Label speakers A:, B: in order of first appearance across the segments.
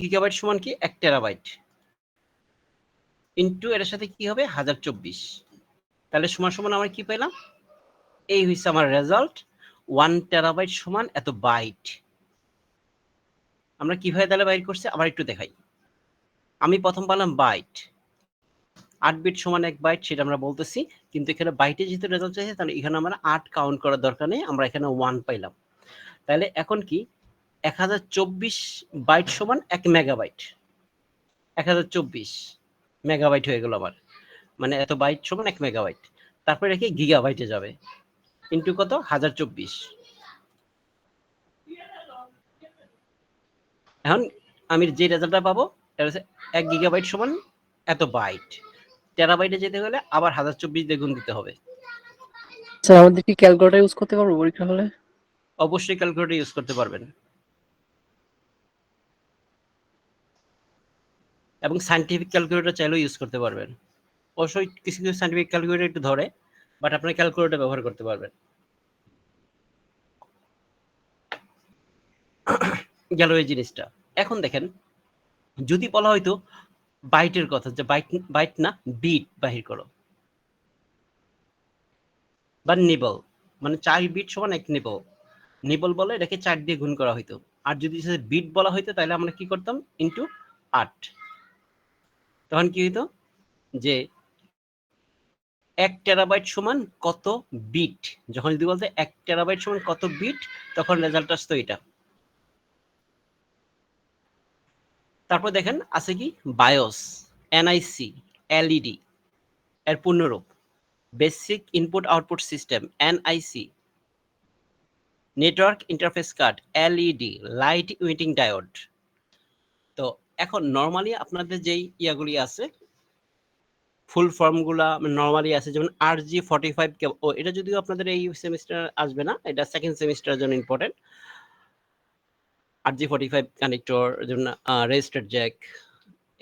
A: Gigabyte সমান কি 1 terabyte into এর সাথে কি হবে 1024, তাহলে সমান সমান আমরা কি পেলাম, এই হইছে আমার রেজাল্ট 1 টেরাবাইট সমান এত বাইট। আমরা কিভাবে তাহলে বাইর করছি আবার একটু দেখাই। আমি প্রথম পেলাম বাইট, 8 বিট সমান 1 বাইট সেটা আমরা বলতেছি, কিন্তু এখানে বাইটে যেহেতু রেজাল্ট চাইছে তাহলে এখানে আমরা 8 কাউন্ট করার দরকার নেই, আমরা এখানে 1 পাইলাম। তাহলে এখন কি 1024 বাইট সমান 1 মেগাবাইট, 1024 মেগাবাইট হয়ে গেল আমার, মানে এত বাইট সমান 1 মেগাবাইট। তারপরে রেখে গিগাবাইটে যাবে ইনটু কত 1024। এখন আমি যে রেজাল্টটা পাবো এটা হচ্ছে 1 গিগাবাইট সমান এত বাইট, টেরাবাইটে যেতে হলে আবার 1024 দিয়ে গুণ দিতে হবে।
B: স্যার আমাদের কি ক্যালকুলেটর ইউজ করতে পারবো পরীক্ষা হলে?
A: অবশ্যই ক্যালকুলেটর ইউজ করতে পারবেন, এবং সায়েন্টিফিক ক্যালকুলেটর চাইলেও ইউজ করতে পারবেন। অবশ্যই কিছু কিছু সায়েন্টিফিক ক্যালকুলেটর একটু ধরে, বাট আপনি ক্যালকুলেটর ব্যবহার করতে পারবেন। গেল এই জিনিসটা। এখন দেখেন যদি বলা হয়তো বাইটের কথা, যে বাইট বাইট না বিট বাহির করো, বা নিবল, মানে 4 বিট সমান 1 নিবল, নিবল বলে এটাকে 4 দিয়ে গুণ করা হইতো। আর যদি বিট বলা হইতো তাহলে আমরা কি করতাম ইনটু 8, তখন কি হইতো যে 1 টেরাবাইট সমান কত বিট, যখন যদি বলতে 1 টেরাবাইট সমান কত বিট তখন রেজাল্ট আসতো এটা। তারপর দেখেন আছে কি বায়োস, এনআইসি, এলইডি এর পূর্ণরূপ basic input output system, NIC, network interface card, LED, light emitting diode. তো এখন নরমালি আপনাদের যেই ইয়াগুলি আছে ফুল ফর্মগুলা নরমালি আছে, যেমন RG45 ও এটা যদিও আপনাদের এই সেমিস্টার আসবে না, এটা সেকেন্ড সেমিস্টারের জন্য ইম্পর্টেন্ট। RG45 কানেক্টর, যেমন রেজিস্টার জ্যাক,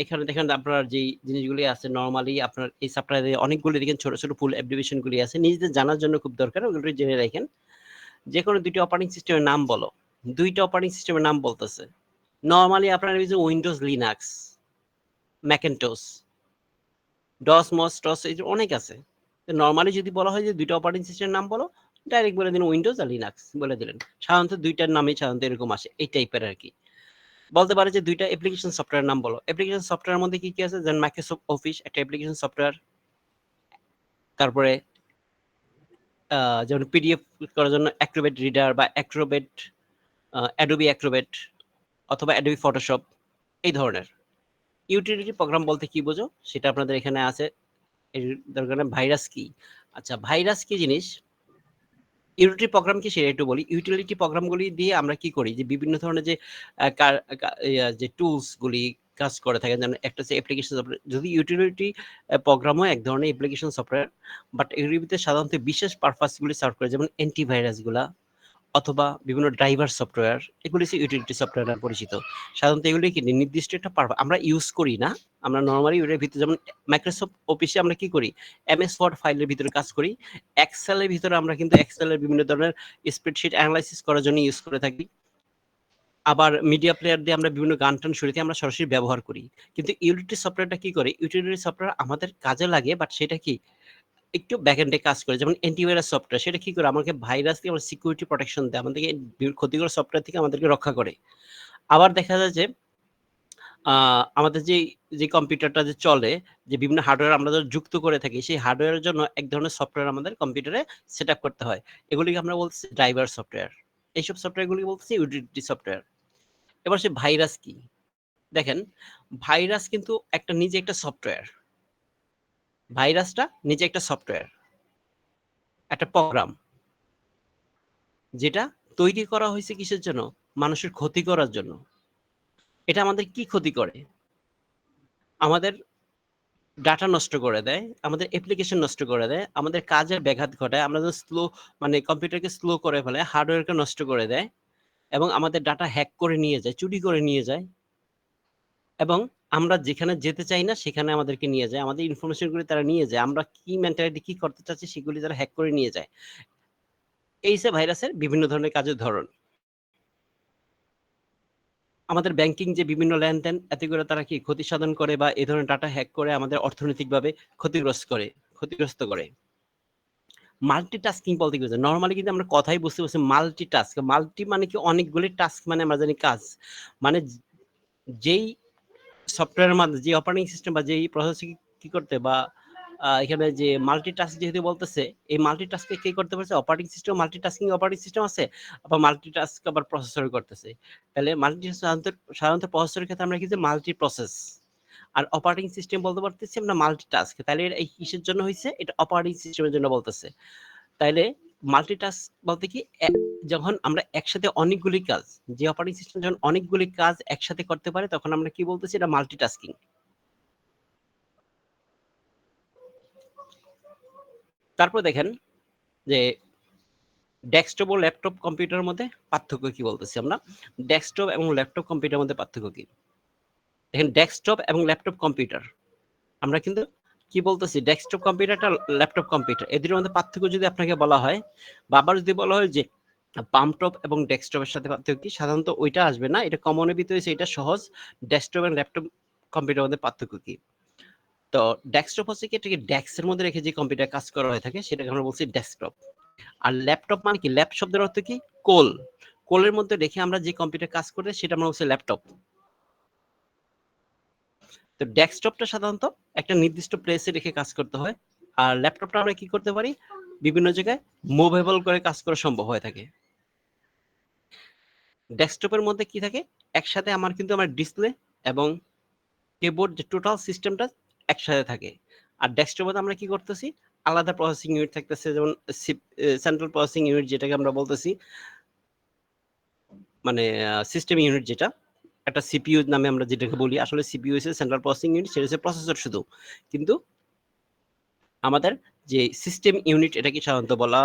A: এখানে দেখেন আপনার যে জিনিসগুলি আছে নরমালি আপনার এই সফটওয়্যারে অনেকগুলি দেখেন ছোট ছোট ফুল অ্যাপ্লিকেশনগুলি আছে, নিজেদের জানার জন্য খুব দরকার, ওগুলো জেনে রাখেন। যে কোনো দুইটা অপারেটিং সিস্টেমের নাম বলো, দুইটা অপারেটিং সিস্টেমের নাম বলতেছে। নরমালি আপনার উইন্ডোজ, লিনাক্স, ম্যাকেন্টোস, ডস মস টস, এই অনেক আছে। নরমালি যদি বলা হয় যে দুইটা অপারেটিং সিস্টেমের নাম বলো, ডাইরেক্ট বলে দিন উইন্ডোজ আর লিনাক্স বলে দিলেন। সাধারণত দুইটার নামই সাধারণত এরকম আসে, এই টাইপের আর কি। বলতে পারে যে দুইটা অ্যাপ্লিকেশন সফটওয়্যার নাম বলো। অ্যাপ্লিকেশন সফটওয়্যারের মধ্যে কি কি আছে, যেমন মাইক্রোসফট অফিস একটা অ্যাপ্লিকেশন সফটওয়্যার, তারপরে যেমন পিডিএফ করার জন্য অ্যাক্রোবেট রিডার বা অ্যাক্রোবেট, অ্যাডোবি অ্যাক্রোবেট অথবা অ্যাডোবি ফটোশপ, এই ধরনের। ইউটিলিটি প্রোগ্রাম বলতে কি বোঝো সেটা আপনাদের এখানে আছে। এর দরকার ভাইরাস কি, আচ্ছা ভাইরাস কি জিনিস, ইউটিলিটি প্রোগ্রাম কি সেটা একটু বলি। ইউটিলিটি প্রোগ্রামগুলি দিয়ে আমরা কি করি, যে বিভিন্ন ধরনের যে টুলস গুলি কাজ করে থাকেন, যেমন একটা হচ্ছে অ্যাপ্লিকেশন সফটওয়্যার। যদি ইউটিলিটি প্রোগ্রামও এক ধরনের অ্যাপ্লিকেশন সফটওয়্যার, বাট এগুলির ভিতরে সাধারণত বিশেষ পারপাসগুলি সার্ভ করে, যেমন অ্যান্টিভাইরাসগুলা অথবা বিভিন্ন ড্রাইভার সফটওয়্যার, এগুলি হচ্ছে ইউটিলিটি সফটওয়্যার নামে পরিচিত। সাধারণত এগুলি কি নির্দিষ্ট একটা আমরা ইউজ করি না, আমরা নর্মালি এর ভিতরে, যেমন মাইক্রোসফট অফিসে আমরা কি করি এমএস ওয়ার্ড ফাইলের ভিতরে কাজ করি, এক্সেলের ভিতরে আমরা কিন্তু এক্সেলের বিভিন্ন ধরনের স্প্রেডশিট অ্যানালাইসিস করার জন্য ইউজ করে থাকি। আবার মিডিয়া প্লেয়ার দিয়ে আমরা বিভিন্ন গান টান শুরুতে আমরা সরাসরি ব্যবহার করি। কিন্তু ইউটিলিটি সফটওয়্যারটা কি করে, ইউটিলিটি সফটওয়্যার আমাদের কাজে লাগে, বাট সেটা কি একটু ব্যাকএন্ডে কাজ করে। যেমন অ্যান্টিভাইরাস সফটওয়্যার, সেটা কি করে আমাকে ভাইরাস থেকে আমার সিকিউরিটি প্রোটেকশন দেয়, আমাদেরকে ক্ষতিকর সফটওয়্যার থেকে আমাদেরকে রক্ষা করে। আবার দেখা যায় যে আমাদের যে কম্পিউটারটা যে চলে, যে বিভিন্ন হার্ডওয়্যার আমরা যুক্ত করে থাকি, সেই হার্ডওয়্যারের জন্য এক ধরনের সফটওয়্যার আমাদের কম্পিউটারে সেট আপ করতে হয়, এগুলিকে আমরা বলছি ড্রাইভার সফটওয়্যার। এইসব সফটওয়্যারগুলি বলছি ইউটিলিটি সফটওয়্যার। এবার সে ভাইরাস কি, দেখেন ভাইরাস কিন্তু একটা নিজে একটা সফটওয়্যার, ভাইরাসটা নিজে একটা সফটওয়্যার, একটা প্রোগ্রাম, যেটা তৈরি করা হয়েছে কিসের জন্য, মানুষের ক্ষতি করার জন্য। এটা আমাদের কি ক্ষতি করে, আমাদের ডাটা নষ্ট করে দেয়, আমাদের অ্যাপ্লিকেশন নষ্ট করে দেয়, আমাদের কাজের ব্যাঘাত ঘটায়, আমাদের স্লো, মানে কম্পিউটারকে স্লো করে ফেলে, হার্ডওয়্যারকে নষ্ট করে দেয়, এবং আমাদের ডাটা হ্যাক করে নিয়ে যায়, চুরি করে নিয়ে যায়, এবং আমরা যেখানে যেতে চাই না সেখানে আমাদেরকে নিয়ে যায়, আমাদের ইনফরমেশনগুলি তারা নিয়ে যায়, আমরা কি মেন্টালিটি কি করতে চাচ্ছি সেগুলি তারা হ্যাক করে নিয়ে যায়। এই যে ভাইরাসের বিভিন্ন ধরনের কাজের ধরন। আমাদের ব্যাংকিং যে বিভিন্ন লেনদেন এতে করে তারা কি ক্ষতি সাধন করে বা এই ধরনের ডাটা হ্যাক করে আমাদের অর্থনৈতিকভাবে ক্ষতিগ্রস্ত করে। মাল্টিটাস্কিং বলতে কি বোঝায়? নরমালি কিন্তু আমরা কথাই বুঝতে পারছি মাল্টিটাস্ক। মাল্টি মানে কি অনেকগুলি টাস্ক মানে আমরা জানি কাজ। মানে যেই সফটওয়্যারের মাধ্যমে যে অপারেটিং সিস্টেম বা যেই প্রসেসর কি করতে বা এখানে যে মাল্টিটাস্ক যেহেতু বলতেছে, এই মাল্টিটাস্কে কে করতে পারছে? অপারেটিং সিস্টেম অপারেটিং সিস্টেম আছে, আবার মাল্টিটাস্ক আবার প্রসেসর করতেছে। তাহলে সাধারণত প্রসেসরের ক্ষেত্রে আমরা কি যে মাল্টি প্রসেস। আর অপারেটিং সিস্টেম বলতে পারতেছি আমরা মাল্টিটাস্ক। তাহলে এই কিসের জন্য হইছে? এটা অপারেটিং সিস্টেমের জন্য বলতেছে। তাইলে মাল্টিটাস্ক বলতে কি যখন আমরা একসাথে অনেকগুলি কাজ, যে অপারেটিং সিস্টেম যখন অনেকগুলি কাজ একসাথে করতে পারে তখন আমরা কি বলতেছি? এটা মাল্টিটাস্কিং। তারপর দেখেন যে ডেস্কটপ ও ল্যাপটপ কম্পিউটারের মধ্যে পার্থক্য কি বলতেছি আমরা। ডেস্কটপ এবং ল্যাপটপ কম্পিউটারের মধ্যে পার্থক্য কি? দেখেন ডেস্কটপ এবং ল্যাপটপ কম্পিউটার আমরা কিন্তু কি বলতেছি? ডেস্কটপ কম্পিউটারটা ল্যাপটপ কম্পিউটার এদের মধ্যে পার্থক্য যদি আপনাকে বলা হয় বা আবার যদি বলা হয় যে পাম্পটপ এবং ডেস্কটপের সাথে পার্থক্য কি, সাধারণত ওইটা আসবে না, এটা কমনের ভিতরে এটা সহজ। ডেস্কটপ এবং ল্যাপটপ কম্পিউটারের মধ্যে পার্থক্য কি? তো ডেস্কটপ হচ্ছে কি এটাকে ডেস্কের মধ্যে রেখে যে কম্পিউটার কাজ করা হয়ে থাকে সেটাকে আমরা বলছি ডেস্কটপ। আর ল্যাপটপ মানে কি? ল্যাপ শব্দের অর্থ কি? কোল। কোলের মধ্যে রেখে আমরা যে কম্পিউটার কাজ করি সেটা আমরা বলছি ল্যাপটপ। তো ডেস্কটপটা সাধারণত একটা নির্দিষ্ট প্লেসে রেখে কাজ করতে হয়, আর ল্যাপটপটা আমরা কি করতে পারি? বিভিন্ন জায়গায় মুভেবল করে কাজ করা সম্ভব হয়ে থাকে। ডেস্কটপের মধ্যে কি থাকে? একসাথে আমার ডিসপ্লে এবং কিবোর্ড যে টোটাল সিস্টেমটা একসাথে থাকে। আর ডেস্কটপে আমরা কি করতেছি? আলাদা প্রসেসিং ইউনিট থাকতেছে, যেমন সেন্ট্রাল প্রসেসিং ইউনিট যেটাকে আমরা বলতেছি, মানে সিস্টেম ইউনিট যেটা একটা সিপিইউ নামে আমরা যেটাকে বলি, আসলে সিপিইউ হচ্ছে সেন্ট্রাল প্রসেসিং ইউনিট, সেটা হচ্ছে প্রসেসর শুধু। কিন্তু আমাদের যে সিস্টেম ইউনিট এটাকে সাধারণত বলা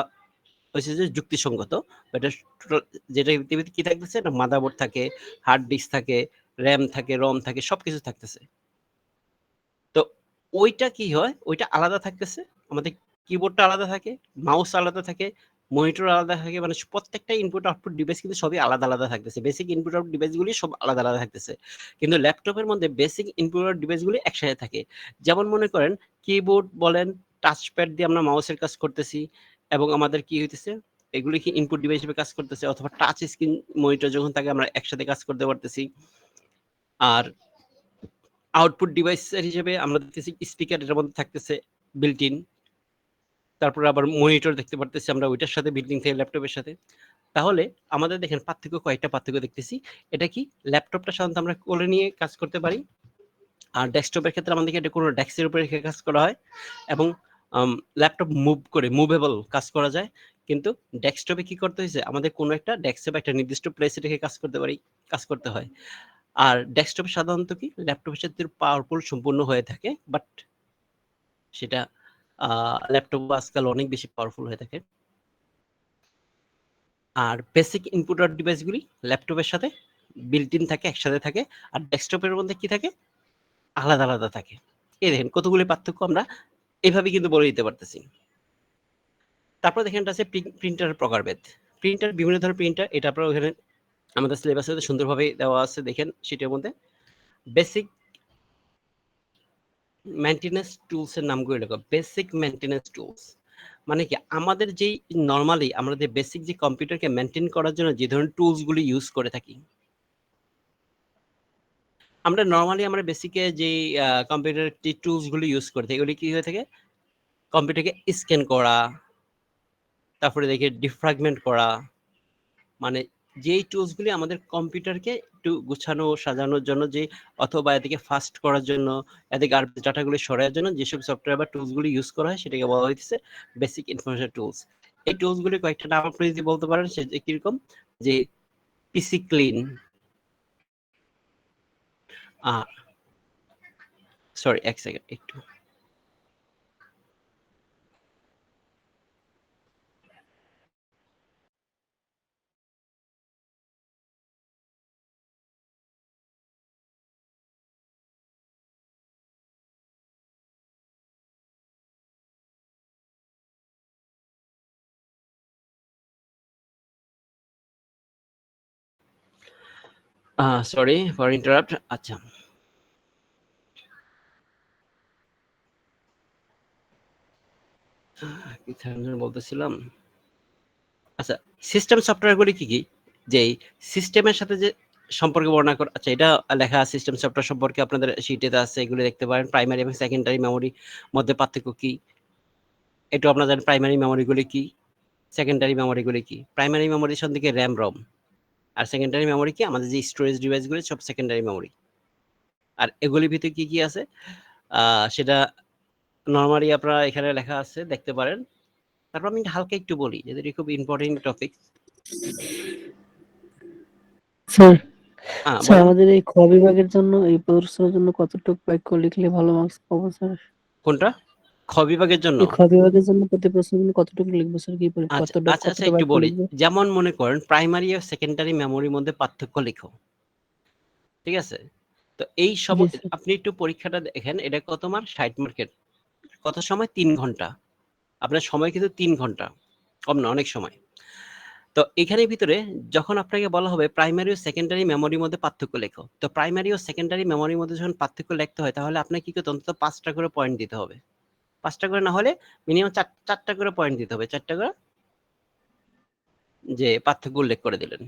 A: হয়েছে যে যুক্তিসঙ্গত। এটা টোটাল যেটা পৃথিবীতে কি থাকতেছে? একটা মাদারবোর্ড থাকে, হার্ড ডিস্ক থাকে, র্যাম থাকে, রম থাকে, সবকিছু থাকতেছে। তো ওইটা কি হয়? ওইটা আলাদা থাকতেছে। আমাদের কিবোর্ডটা আলাদা থাকে, মাউস আলাদা থাকে, মনিটর আলাদা থাকে। মানে প্রত্যেকটা ইনপুট আউটপুট ডিভাইস কিন্তু সবই আলাদা থাকতেছে। বেসিক ইনপুট আউটপুট ডিভাইসগুলি সব আলাদা থাকতেছে। কিন্তু ল্যাপটপের মধ্যে বেসিক ইনপুট আউটপুট ডিভাইসগুলি একসাথে থাকে। যেমন মনে করেন কিবোর্ড বলেন, টাচপ্যাড দিয়ে আমরা মাউসের কাজ করতেছি এবং আমাদের কি হইতেছে? এগুলি কি ইনপুট ডিভাইস হিসেবে কাজ করতেছে, অথবা টাচ স্ক্রিন মনিটর যখন থাকে আমরা একসাথে কাজ করতে পারতেছি। আর আউটপুট ডিভাইসের হিসেবে আমরা দেখতেছি স্পিকার এটার মধ্যে থাকতেছে বিল্ট ইন। তারপরে আবার মনিটর দেখতে পারতেছি আমরা ওইটার সাথে বিল্ট ইন থেকে ল্যাপটপের সাথে। তাহলে আমাদের দেখেন কয়েকটা পার্থক্য দেখতেছি। এটা কি? ল্যাপটপটা সাধারণত আমরা কোলে নিয়ে কাজ করতে পারি। আর ডেস্কটপের ক্ষেত্রে আমাদেরকে এটা কোনো ডেস্কের উপরে রেখে কাজ করা হয় এবং ল্যাপটপ মুভেবল কাজ করা যায়। কিন্তু ডেস্কটপে কি করতে হয়েছে? আমাদের কোনো একটা ডেস্কে বা একটা নির্দিষ্ট প্লেসে রেখে কাজ করতে হয়। আর ডেস্কটপে সাধারণত কি ল্যাপটপের সাথে পাওয়ারফুল সম্পূর্ণ হয়ে থাকে, বাট সেটা ল্যাপটপ আজকাল অনেক বেশি পাওয়ারফুল হয়ে থাকে। আর বেসিক ইনপুট আর ডিভাইসগুলি ল্যাপটপের সাথে বিল্ট ইন থাকে, একসাথে থাকে। আর ডেস্কটপের মধ্যে কি থাকে? আলাদা থাকে। এই দেখেন কতগুলি পার্থক্য আমরা এভাবে কিন্তু বলে দিতে পারতেছি। তারপর দেখেন এটা আছে প্রিন্টারের প্রকারভেদ। প্রিন্টার বিভিন্ন ধরনের প্রিন্টার, এটা আপনারা ওখানে আমাদের সিলেবাসে সুন্দরভাবে দেওয়া আছে, দেখেন সেটার মধ্যে বেসিক মেইনটেন্যান্স টুলস এর নামগুলো লেখা। বেসিক মেইনটেন্যান্স টুলস মানে কি? আমাদের যেই নরমালি আমাদের বেসিক যে কম্পিউটারকে মেইনটেইন করার জন্য যে ধরনের টুলস গুলি ইউজ করে থাকি, আমরা বেসিকে যে কম্পিউটারের যে টুলস গুলি ইউজ করে থাকি ওগুলি কি হয়ে থাকে? কম্পিউটারকে স্ক্যান করা, তারপরে দেখে ডিফ্র্যাগমেন্ট করা, মানে যেই টুলস গুলি আমাদের কম্পিউটারকে একটু গুছানো সাজানোর জন্য, যে অথবা এদিকে ফাস্ট করার জন্য, এদিকে আর ডাটাগুলি সরানোর জন্য যেসব সফটওয়্যার বা টুলস গুলি ইউজ করা হয় সেটাকে বলা হইতেছে বেসিক ইনফরমেশন টুলস। এই টুলস গুলি কয়েকটা নাম আপনি যদি বলতে পারেন সে কিরকম? যে পিসি ক্লিন, সরি এক সেকেন্ড একটু। Sorry for interrupt. আচ্ছা, কি বলতেছিলাম? আচ্ছা, সিস্টেম সফটওয়্যারগুলি কি কি? যে সিস্টেমের সাথে যে সম্পর্ক বর্ণনা করা, আচ্ছা এটা লেখা সিস্টেম সফটওয়্যার সম্পর্কে আপনাদের শিটেতে আছে, এগুলো দেখতে পারেন। প্রাইমারি এবং সেকেন্ডারি মেমোরি মধ্যে পার্থক্য কি, এটা আপনারা জানেন। প্রাইমারি মেমোরিগুলি কি, সেকেন্ডারি মেমোরিগুলি কি? প্রাইমারি মেমোরি দিকে র্যাম রম, আর সেকেন্ডারি মেমোরি কি আমাদের যে স্টোরেজ ডিভাইসগুলি সব সেকেন্ডারি মেমোরি। আর এগুলির ভিতরে কি কি আছে সেটা নরমালি আপনারা এখানে লেখা আছে, দেখতে পারেন। তারপর আমি হালকা একটু বলি, যেটা খুব ইম্পর্টেন্ট টপিক।
B: স্যার স্যার
A: বলেন।
B: আমাদের এই খ বিভাগের জন্য এই প্রশ্নের জন্য কতটুকু বাক্য লিখলে ভালো মার্কস পাবো স্যার?
A: কোনটা? খ বিভাগের জন্য?
B: এই খ বিভাগের জন্য প্রতি প্রশ্নের জন্য কতটুকু লিখবো স্যার? কি
A: আচ্ছা
B: কতটুকু
A: আচ্ছা আচ্ছা,
B: কতটা
A: একটু
B: বাক্য
A: বলি।
B: লিখবো?
A: যেমন মনে করেন প্রাইমারি আর সেকেন্ডারি মেমোরির মধ্যে পার্থক্য লিখো, ঠিক আছে? তো এই
B: জি স্যার।
A: আপনি একটু পরীক্ষাটা দেখেন, এটা কত মার্ক? 60 মার্কের। কত সময়? 3 ঘন্টা। আপনার সময় কিন্তু 3 ঘন্টা, কম না, অনেক সময়। তো এখানের ভিতরে যখন আপনাকে বলা হবে প্রাইমারি ও সেকেন্ডারি মেমোরির মধ্যে পার্থক্য লেখো, তো প্রাইমারি ও সেকেন্ডারি মেমোরির মধ্যে যখন পার্থক্য লিখতে হয়, তাহলে আপনাকে কি করতে, অন্তত 5টা করে পয়েন্ট দিতে হবে। 5টা করে না হলে মিনিমাম 4টা করে পয়েন্ট দিতে হবে। 4টা করে যে পার্থক্য উল্লেখ করে দিলেন।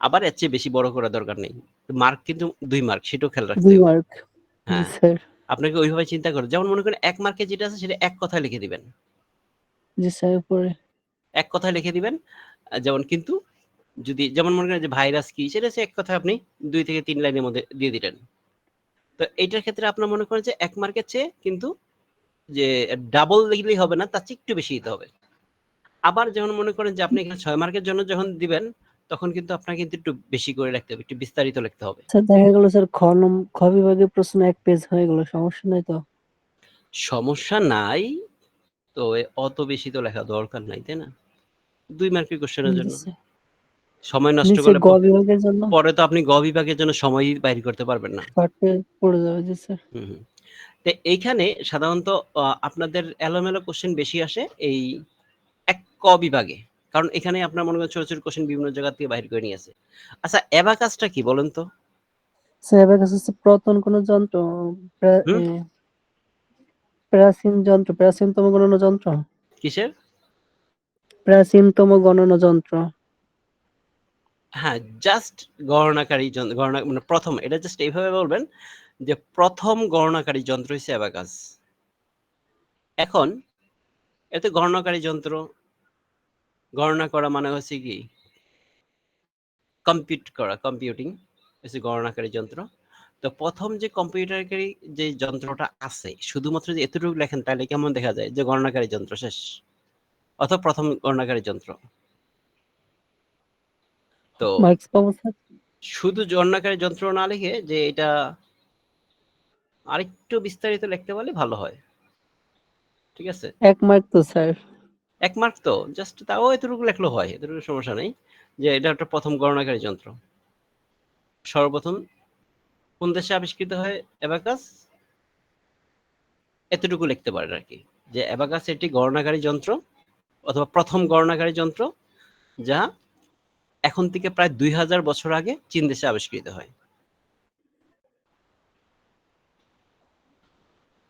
A: আবার এর চেয়ে বেশি বড় করার দরকার নেই। মার্ক কিন্তু 2 মার্ক, সেটাও খেয়াল রাখতে
B: 2
A: হবে।
B: মার্ক। জি
A: হ্যাঁ,
B: স্যার।
A: আপনাকে ওইভাবে চিন্তা করেন। যেমন মনে করেন 1 মার্কে যেটা আছে সেটা এক কথায় লিখে দিবেন।
B: জি স্যার পরে।
A: এক কথায় লিখে দিবেন। যেমন কিন্তু যদি যেমন মনে করেন যে ভাইরাস কি, সেটা হচ্ছে এক কথায় আপনি 2 থেকে 3 লাইনের মধ্যে দিয়ে দিলেন। তো এইটার ক্ষেত্রে আপনার মনে করেন যে 1 মার্কের চেয়ে কিন্তু যে ডাবল লিখলেই হবে না, তার চেয়ে একটু বেশি দিতে হবে। আবার যেমন মনে করেন যে আপনি এখানে 6 মার্কের জন্য যখন দিবেন, তখন কিন্তু আপনার কিন্তু একটু বেশি করে লিখতে হবে, একটু বিস্তারিত লিখতে হবে।
B: স্যার দেখা গেল স্যার খ বিভাগের প্রশ্ন 1 পেজ হয়ে গেল, সমস্যা নাই তো?
A: সমস্যা নাই। তো অত বেশি তো লেখা দরকার নাই, তাই না? 2 মার্কের কোশ্চেনের
B: জি
A: জন্য
B: স্যার।
A: সময় নষ্ট
B: নিচে
A: করলে
B: গ বিভাগের জন্য
A: পরে তো আপনি গ বিভাগের জন্য সময়ই বাইর করতে পারবেন না।
B: শর্ট পেজ পড়ে যাবে। জি স্যার।
A: হুম, হুম। তো এইখানে সাধারণত আপনাদের এলোমেলো কোশ্চেন বেশি আসে এই এক ক বিভাগে। কারণ এখানে আপনার মনে করেন ছোট, ছোট কোশ্চেন বিভিন্ন জায়গা থেকে বাহির করে নিয়ে আসে। আচ্ছা, অ্যাবাকাসটা কি বলেন তো?
B: স্যার অ্যাবাকাস হচ্ছে পুরাতন কোন যন্ত্র, প্রা-
A: হুম?
B: এ, প্রাচীন যন্ত্র, প্রাচীনতম গণনা যন্ত্র।
A: কিসের?
B: প্রাচীনতম গণনা যন্ত্র।
A: হ্যাঁ, জাস্ট গণনাকারী গণনা মানে ১ম, এটা জাস্ট এইভাবে বলবেন যে ১ম গণনাকারী যন্ত্র হইছে অ্যাবাকাস। এখন এতে গণনাকারী যন্ত্র, গণনা করা মানে হচ্ছে কি? কম্পিউটিং হচ্ছে গণনাকারী যন্ত্র। তো ১ম যে কম্পিউটারকারী যে যন্ত্রটা আছে, শুধুমাত্র যে এতটুকু লেখেন তাহলে কেমন দেখা যায়? যে গণনাকারী যন্ত্র শেষ। অথবা ১ম গণনাকারী যন্ত্র। তো
B: মার্কস পাবো স্যার?
A: শুধু গণনাকারী যন্ত্র না লিখে যে এটা আরেকটু বিস্তারিত লিখতে পারলে ভালো হয়। ঠিক আছে?
B: 1 মার্ক তো স্যার।
A: ১ মার্ক তো জাস্ট তাও এতটুকু লেখলেও হয়। এতটুকু সমস্যা নেই। যে এটা একটা ১ম গণনাকারী যন্ত্র। সর্বপ্রথম কোন দেশে আবিষ্কৃত হয় অ্যাবাকাস? এতটুকু লিখতে পারেন আরকি। যে অ্যাবাকাস একটি গণনাকারী যন্ত্র অথবা ১ম গণনাকারী যন্ত্র, যা এখন থেকে প্রায় ২০০০ বছর আগে চীন দেশে আবিষ্কৃত হয়।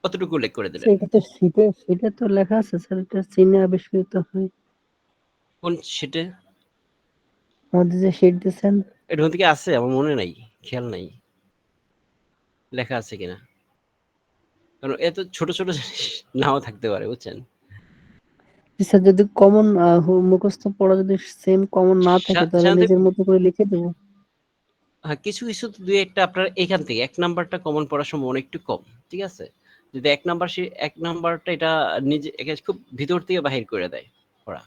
A: কতটুকু উল্লেখ করে দিলেন?
B: স্যার এটা তো শীটে তো লেখা আছে স্যার, এটা চীনে আবিষ্কৃত হয়।
A: কোন সেটে?
B: আমাদের যে শীট দিচ্ছেন।
A: এটার মধ্যে কি আছে? আমার মনে নাই, খেয়াল নাই। লেখা আছে কিনা? কারণ এত ছোট, ছোট জিনিস নাও থাকতে পারে, বুঝছেন?
B: স্যার যদি কমন মুখস্থ পড়া যদি সেম কমন না থাকে তাহলে
A: সাধারণত
B: নিজের মতো করে লিখে দেবো।
A: হ্যাঁ, কিছু, কিছু ২-১ টা আপনার এখান থেকে ১ নাম্বারটা কমন পড়ার সম্ভাবনা একটু কম। ঠিক আছে? যদি ১ নাম্বারটা এটা নিজে খুব ভিতর থেকে বাহির করে দেয় ওরা।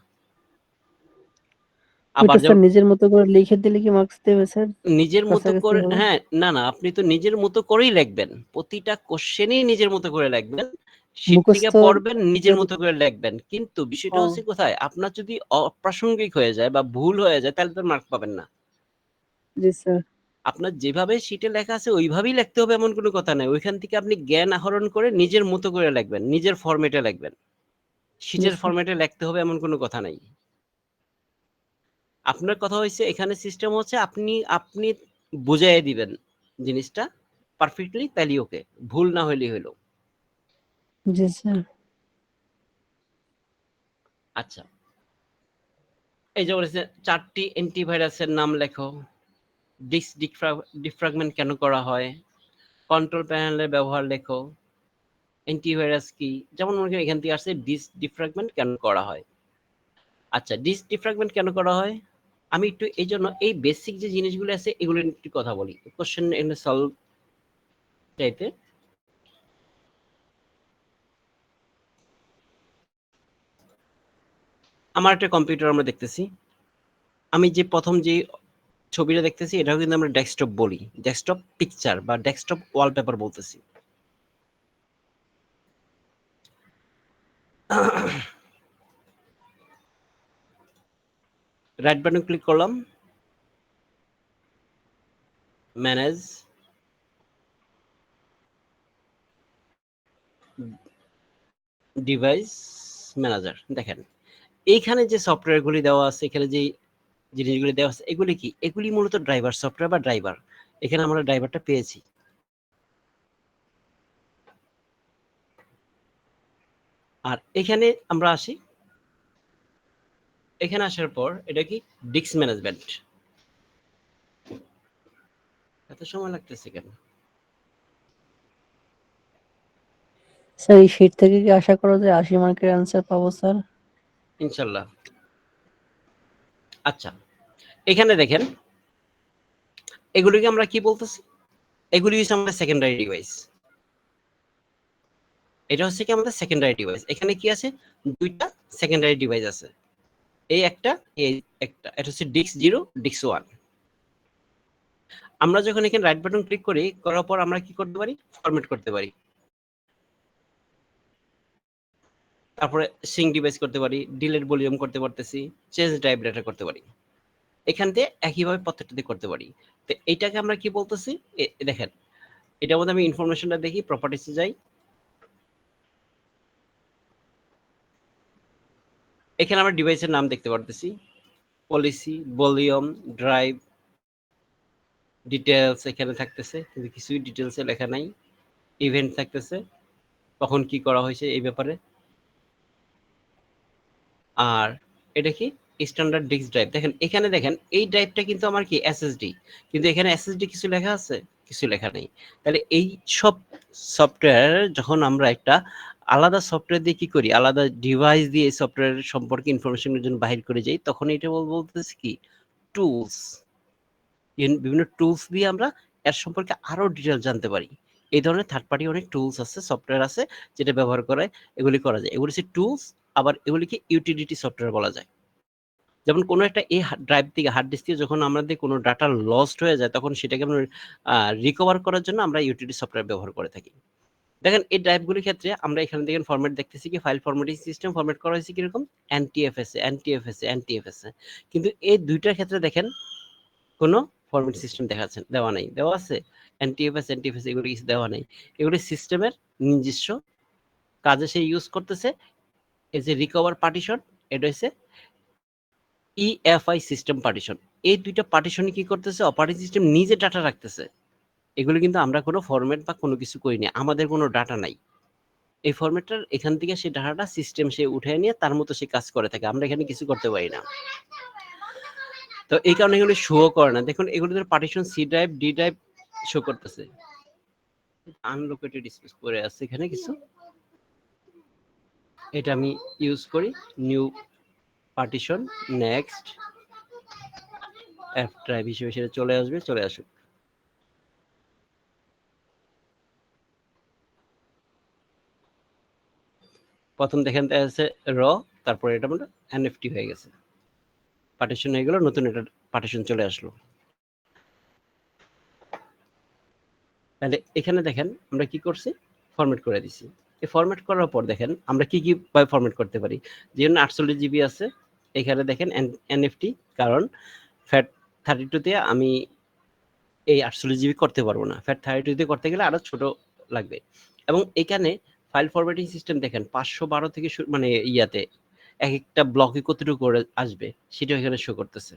A: আবার
B: ওইটা স্যার
A: যেমন
B: নিজের মতো করে লিখে দিলে কি মার্কস দেবে স্যার?
A: নিজের মতো
B: কাছাকাছি
A: করে,
B: হবে?
A: হ্যাঁ, না, না, আপনি তো নিজের মতো করেই লিখবেন। প্রতিটা কোশ্চেনই নিজের মতো করে লিখবেন। শিট থেকে
B: মুখস্থ
A: পড়বেন, নিজের
B: তেল।
A: মতো করে লিখবেন। কিন্তু বিষয়টা
B: ও
A: হচ্ছে কোথায়? আপনার যদি অপ্রাসঙ্গিক হয়ে যায় বা ভুল হয়ে যায় তাহলে তো মার্ক পাবেন না।
B: জি স্যার।
A: আপনার যেভাবে শিটে লেখা আছে ওইভাবেই লিখতে হবে এমন কোনো কথা নাই। ওইখান থেকে আপনি জ্ঞান আহরণ করে নিজের মতো করে লিখবেন। নিজের ফরম্যাটে লিখবেন।
B: জি
A: শিটের
B: স্যার।
A: ফরম্যাটে লিখতে হবে এমন কোনো কথা নাই। আপনার কথা হইছে এখানে সিস্টেম হচ্ছে আপনি আপনি বুঝাই দিবেন জিনিসটা পারফেক্টলি, তাইলে ওকে, ভুল না হইলেই হইলো।
B: জি স্যার।
A: আচ্ছা, এই যে বলেছে 4টি অ্যান্টিভাইরাসের নাম লেখো, ডিস্ক ডিফ্রাগমেন্ট কেন করা হয়, কন্ট্রোল প্যানেলের ব্যবহার লেখো, অ্যান্টিভাইরাস কি, যেমন মনে করেন এখান থেকে আসছে ডিস্ক ডিফ্রাগমেন্ট কেন করা হয়। আচ্ছা, ডিস্ক ডিফ্রাগমেন্ট কেন করা হয়, আমি একটু এই জন্য এই বেসিক যে জিনিসগুলো আছে এগুলো নিয়ে একটু কথা বলি, কোশ্চেন এখানে সলভ চাইতে। আমার একটা কম্পিউটার আমরা দেখতেছি, আমি যে প্রথম যে ছবিটা দেখতেছি এটাও কিন্তু আমরা ডেস্কটপ বলি, ডেস্কটপ পিকচার বা ডেস্কটপ ওয়ালপেপার বলতেছি। রাইট বাটন ক্লিক করলাম, ম্যানেজ, ডিভাইস ম্যানেজার। দেখেন এইখানে যে সফটওয়্যারগুলি দেওয়া আছে, এখানে যে জিনিসগুলি দেওয়া আছে এগুলি কি, এগুলি মূলত ড্রাইভার সফটওয়্যার বা ড্রাইভার। এখানে আমরা ড্রাইভারটা পেয়েছি। আর এখানে আমরা আসি, এখানে আসার পর এটা কি ডিস্ক ম্যানেজমেন্ট। এত সময় লাগতেছে কেন?
B: স্যার এই শীট থেকে কি আশা করা যায় 80 মার্কের অ্যান্সার পাবো স্যার?
A: ইনশাল্লাহ। আচ্ছা, এখানে দেখেন এগুলিকে আমরা কি বলতেছি, এগুলি হচ্ছে আমাদের সেকেন্ডারি ডিভাইস। এটা হচ্ছে কি আমাদের সেকেন্ডারি ডিভাইস। এখানে কি আছে, দুইটা সেকেন্ডারি ডিভাইস আছে, এই একটা, এই একটা। এটা হচ্ছে ডিস্ক 0, ডিস্ক 1। আমরা যখন এখানে রাইট বাটন ক্লিক করি, করার পর আমরা কি করতে পারি, ফরম্যাট করতে পারি। তারপরে সিঙ্ক ডিভাইস করতে পারি, ডিলেট ভলিউম করতে পারতেছি, চেঞ্জ ড্রাইভ ডেটা করতে পারি। এখান থেকে একইভাবে প্রত্যেকটাতে করতে পারি। তো এইটাকে আমরা কি বলতেছি, দেখেন এটার মধ্যে আমি ইনফরমেশনটা দেখি, প্রপার্টিসে যাই, এখানে আমরা ডিভাইসের নাম দেখতে পারতেছি, পলিসি, ভলিউম, ড্রাইভ, ডিটেলস এখানে থাকতেছে, কিন্তু কিছুই ডিটেলসে লেখা নাই। ইভেন্ট থাকতেছে, কখন কি করা হয়েছে এই ব্যাপারে। আর এটা কি স্ট্যান্ডার্ড ডিস্ক ড্রাইভ। দেখেন এখানে দেখেন এই ড্রাইভটা কিন্তু আমার কি এসএসডি, কিন্তু এখানে এসএসডি কিছু লেখা আছে, কিছু লেখা নেই। তাহলে এই সব সফটওয়্যার যখন আমরা একটা আলাদা সফটওয়্যার দিয়ে কি করি, আলাদা ডিভাইস দিয়ে এই সফটওয়্যার সম্পর্কে ইনফরমেশনের জন্য বাহির করে যাই, তখন এটা বলতেছি কি টুলস। বিভিন্ন টুলস দিয়ে আমরা এর সম্পর্কে আরো ডিটেল জানতে পারি। এই ধরনের থার্ড পার্টি অনেক টুলস আছে, সফটওয়্যার আছে, যেটা ব্যবহার করে এগুলি করা যায়। এগুলি হচ্ছে টুলস, আবার এগুলিকে ইউটিলিটি সফটওয়্যার বলা যায়। যেমন কোনো একটা এই ড্রাইভ থেকে, হার্ড ডিস্ক থেকে যখন আমাদের কোনো ডাটা লস্ট হয়ে যায়, তখন সেটাকে আমরা রিকভার করার জন্য আমরা ইউটিলিটি সফটওয়্যার ব্যবহার করে থাকি। দেখেন এই ড্রাইভগুলির ক্ষেত্রে আমরা এখানে দেখেন ফরম্যাট দেখতেছি কি, ফাইল ফরম্যাটিং সিস্টেম ফরম্যাট করা হয়েছে কিরকম, এনটিএফএস এনটিএফএস এনটিএফএস। কিন্তু এই দুইটার ক্ষেত্রে দেখেন কোনো ফরম্যাট সিস্টেম দেখাচ্ছেন, দেওয়া নাই, দেওয়া আছে এনটিএফএস এনটিএফএস, এগুলো কিছু দেওয়া নেই। এগুলি সিস্টেমের নিজস্ব কাজে সে ইউজ করতেছে। এই যে রিকভার পার্টিশন, এটা হচ্ছে ইএফআই সিস্টেম পার্টিশন। এই দুইটা পার্টিশনে কি করতেছে, অপারেটিং সিস্টেম নিজে ডাটা রাখতেছে। এগুলো কিন্তু আমরা কোনো ফরম্যাট বা কোনো কিছু করিনি, আমাদের কোনো ডাটা নাই। এই ফরম্যাটটার এখান থেকে সেই ডাটাটা সিস্টেম সে উঠে নিয়ে তার মতো সে কাজ করে থাকে, আমরা এখানে কিছু করতে পারি না। তো এই কারণে এগুলো শো করে না। দেখুন এগুলোতে partition C drive, D drive show করতেছে, আনলোকেটেড স্পেস করে আছে এখানে কিছু। এটা আমি ইউজ করি, new partition, next, F drive হিসেবে সেটা চলে আসবে, চলে আসুক। প্রথম দেখেন আছে র, তারপরে এটা মানে এনএফটি হয়ে গেছে, পার্টিশন হয়ে গেল, নতুন এটা পার্টিশন চলে আসলো। তাহলে এখানে দেখেন আমরা কি করছি, ফরম্যাট করে দিছি। এই ফরম্যাট করার পর দেখেন আমরা কি কি ভাবে ফরম্যাট করতে পারি। যেমন 48 জিবি আছে, এখানে দেখেন এনএফটি, কারণ ফ্যাট 32 তে আমি এই 48 জিবি করতে পারবো না, ফ্যাট 32 তে করতে গেলে আরো ছোট লাগবে। এবং এখানে ফাইল ফরম্যাটিং সিস্টেম দেখেন 512 থেকে মানে ইয়াতে এক একটা ব্লকে কতটুকু করে আসবে সেটা এখানে শো করতেছে।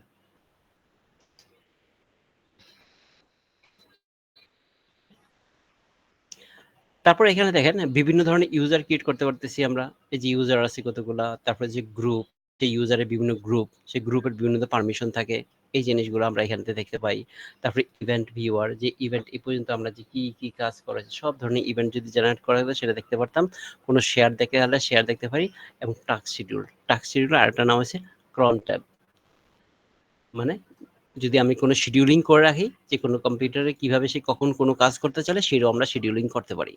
A: তারপর এখানে দেখেন বিভিন্ন ধরনের ইউজার ক্রিয়েট করতে পারতেছি আমরা। এই যে ইউজার আছে কতগুলা, তারপরে যে গ্রুপ, সেই ইউজারের বিভিন্ন গ্রুপ, সেই গ্রুপের বিভিন্ন পারমিশন থাকে, এই জিনিসগুলো আমরা এখান থেকে দেখতে পাই। তারপরে ইভেন্ট ভিউয়ার, যে ইভেন্ট এই পর্যন্ত আমরা যে কি কাজ করেছি সব ধরনের ইভেন্ট যদি জেনারেট করা হতো সেটা দেখতে পারতাম। কোনো শেয়ার দেখতে হলে শেয়ার দেখতে পারি। এবং টাস্ক শিডিউল, টাস্ক শিডিউল আরেকটা নাম হচ্ছে ক্রন ট্যাব। মানে যদি আমি কোনো শিডিউলিং করে রাখি যে কোনো কম্পিউটারে কিভাবে সে কখন কোনো কাজ করতে চলে সেটাও আমরা শিডিউলিং করতে পারি।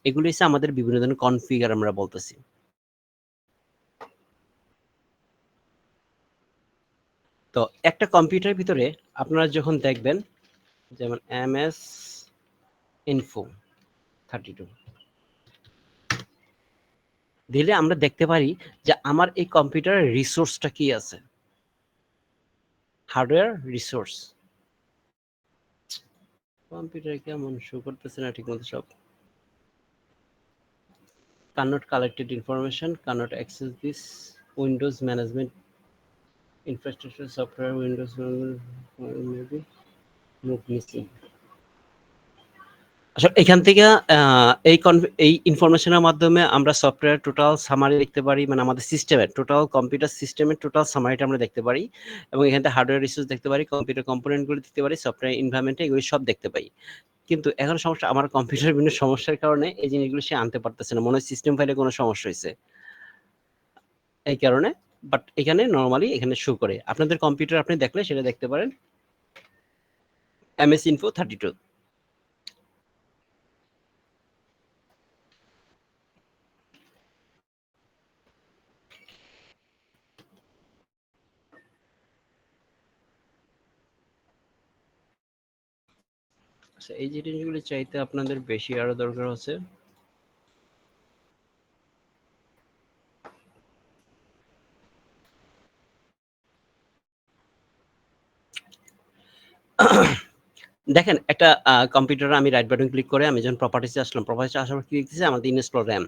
A: এগুলো হচ্ছে আমাদের বিভিন্ন ধরনের কনফিগার আমরা বলতেছি। তো একটা কম্পিউটারের ভিতরে আপনারা যখন দেখবেন যেমন MS Info 32 দিলে আমরা দেখতে পারি যে আমার এই কম্পিউটারের রিসোর্সটা কি আছে, হার্ডওয়্যার রিসোর্স। কম্পিউটারে কেমন শো করতেছে না ঠিকমতো সব। cannot collected information, cannot access this Windows management infrastructure software, Windows maybe move missing. আসলে এখান থেকে এই ইনফরমেশনের মাধ্যমে আমরা সফটওয়্যার টোটাল সামারি দেখতে পারি, মানে আমাদের সিস্টেমের টোটাল কম্পিউটার সিস্টেমের টোটাল সামারিটা আমরা দেখতে পারি। এবং এখান থেকে হার্ডওয়্যার রিসোর্স দেখতে পারি, কম্পিউটার কম্পোনেন্টগুলো দেখতে পারি, সফটওয়্যার এনভায়রনমেন্টে এগুলো সব দেখতে পাই। কিন্তু এখন সমস্যা, আমার কম্পিউটার বিভিন্ন সমস্যার কারণে এই জিনিসগুলো সে আনতে পারতেছে না, মনে হয় সিস্টেম ফাইলে কোনো সমস্যা হয়েছে এই কারণে। বাট এখানে নরমালি এখানে শো করে, আপনাদের কম্পিউটার আপনি দেখলে সেটা দেখতে পারেন MS Info 32। আচ্ছা, এই জিনিসগুলি চাইতে আপনাদের বেশি আরো দরকার আছে। দেখেন একটা কম্পিউটারে আমি রাইট বাটন ক্লিক করে আমি যখন প্রপার্টিসে আসলাম, প্রপার্টিসে আসার পর কি দেখতেছি আমাদের ইনস্টল র্যাম,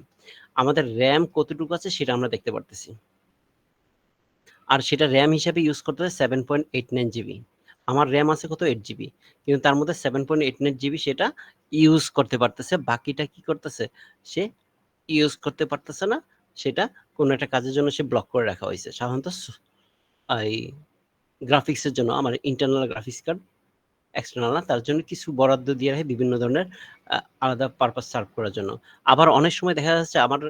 A: আমাদের র্যাম কতটুকু আছে সেটা আমরা দেখতে পারতেছি। আর সেটা র্যাম হিসেবে ইউজ করতে হয় 7.89 জিবি। আমার র্যাম আছে কত 8 জিবি, কিন্তু তার মধ্যে 7.89 জিবি সেটা ইউজ করতে পারতেছে, বাকিটা কি করতেছে সে ইউজ করতে পারতেছে না, সেটা কোনো একটা কাজের জন্য সে ব্লক করে রাখা হয়েছে। সাধারণত এই গ্রাফিক্সের জন্য আমার ইন্টারনাল গ্রাফিক্স কার্ড, এক্সটার্নাল না, তার জন্য কিছু বরাদ্দ দিয়ে রাখে বিভিন্ন ধরনের আলাদা পারপাস সার্ভ করার জন্য। আবার অনেক সময় দেখা যাচ্ছে আমার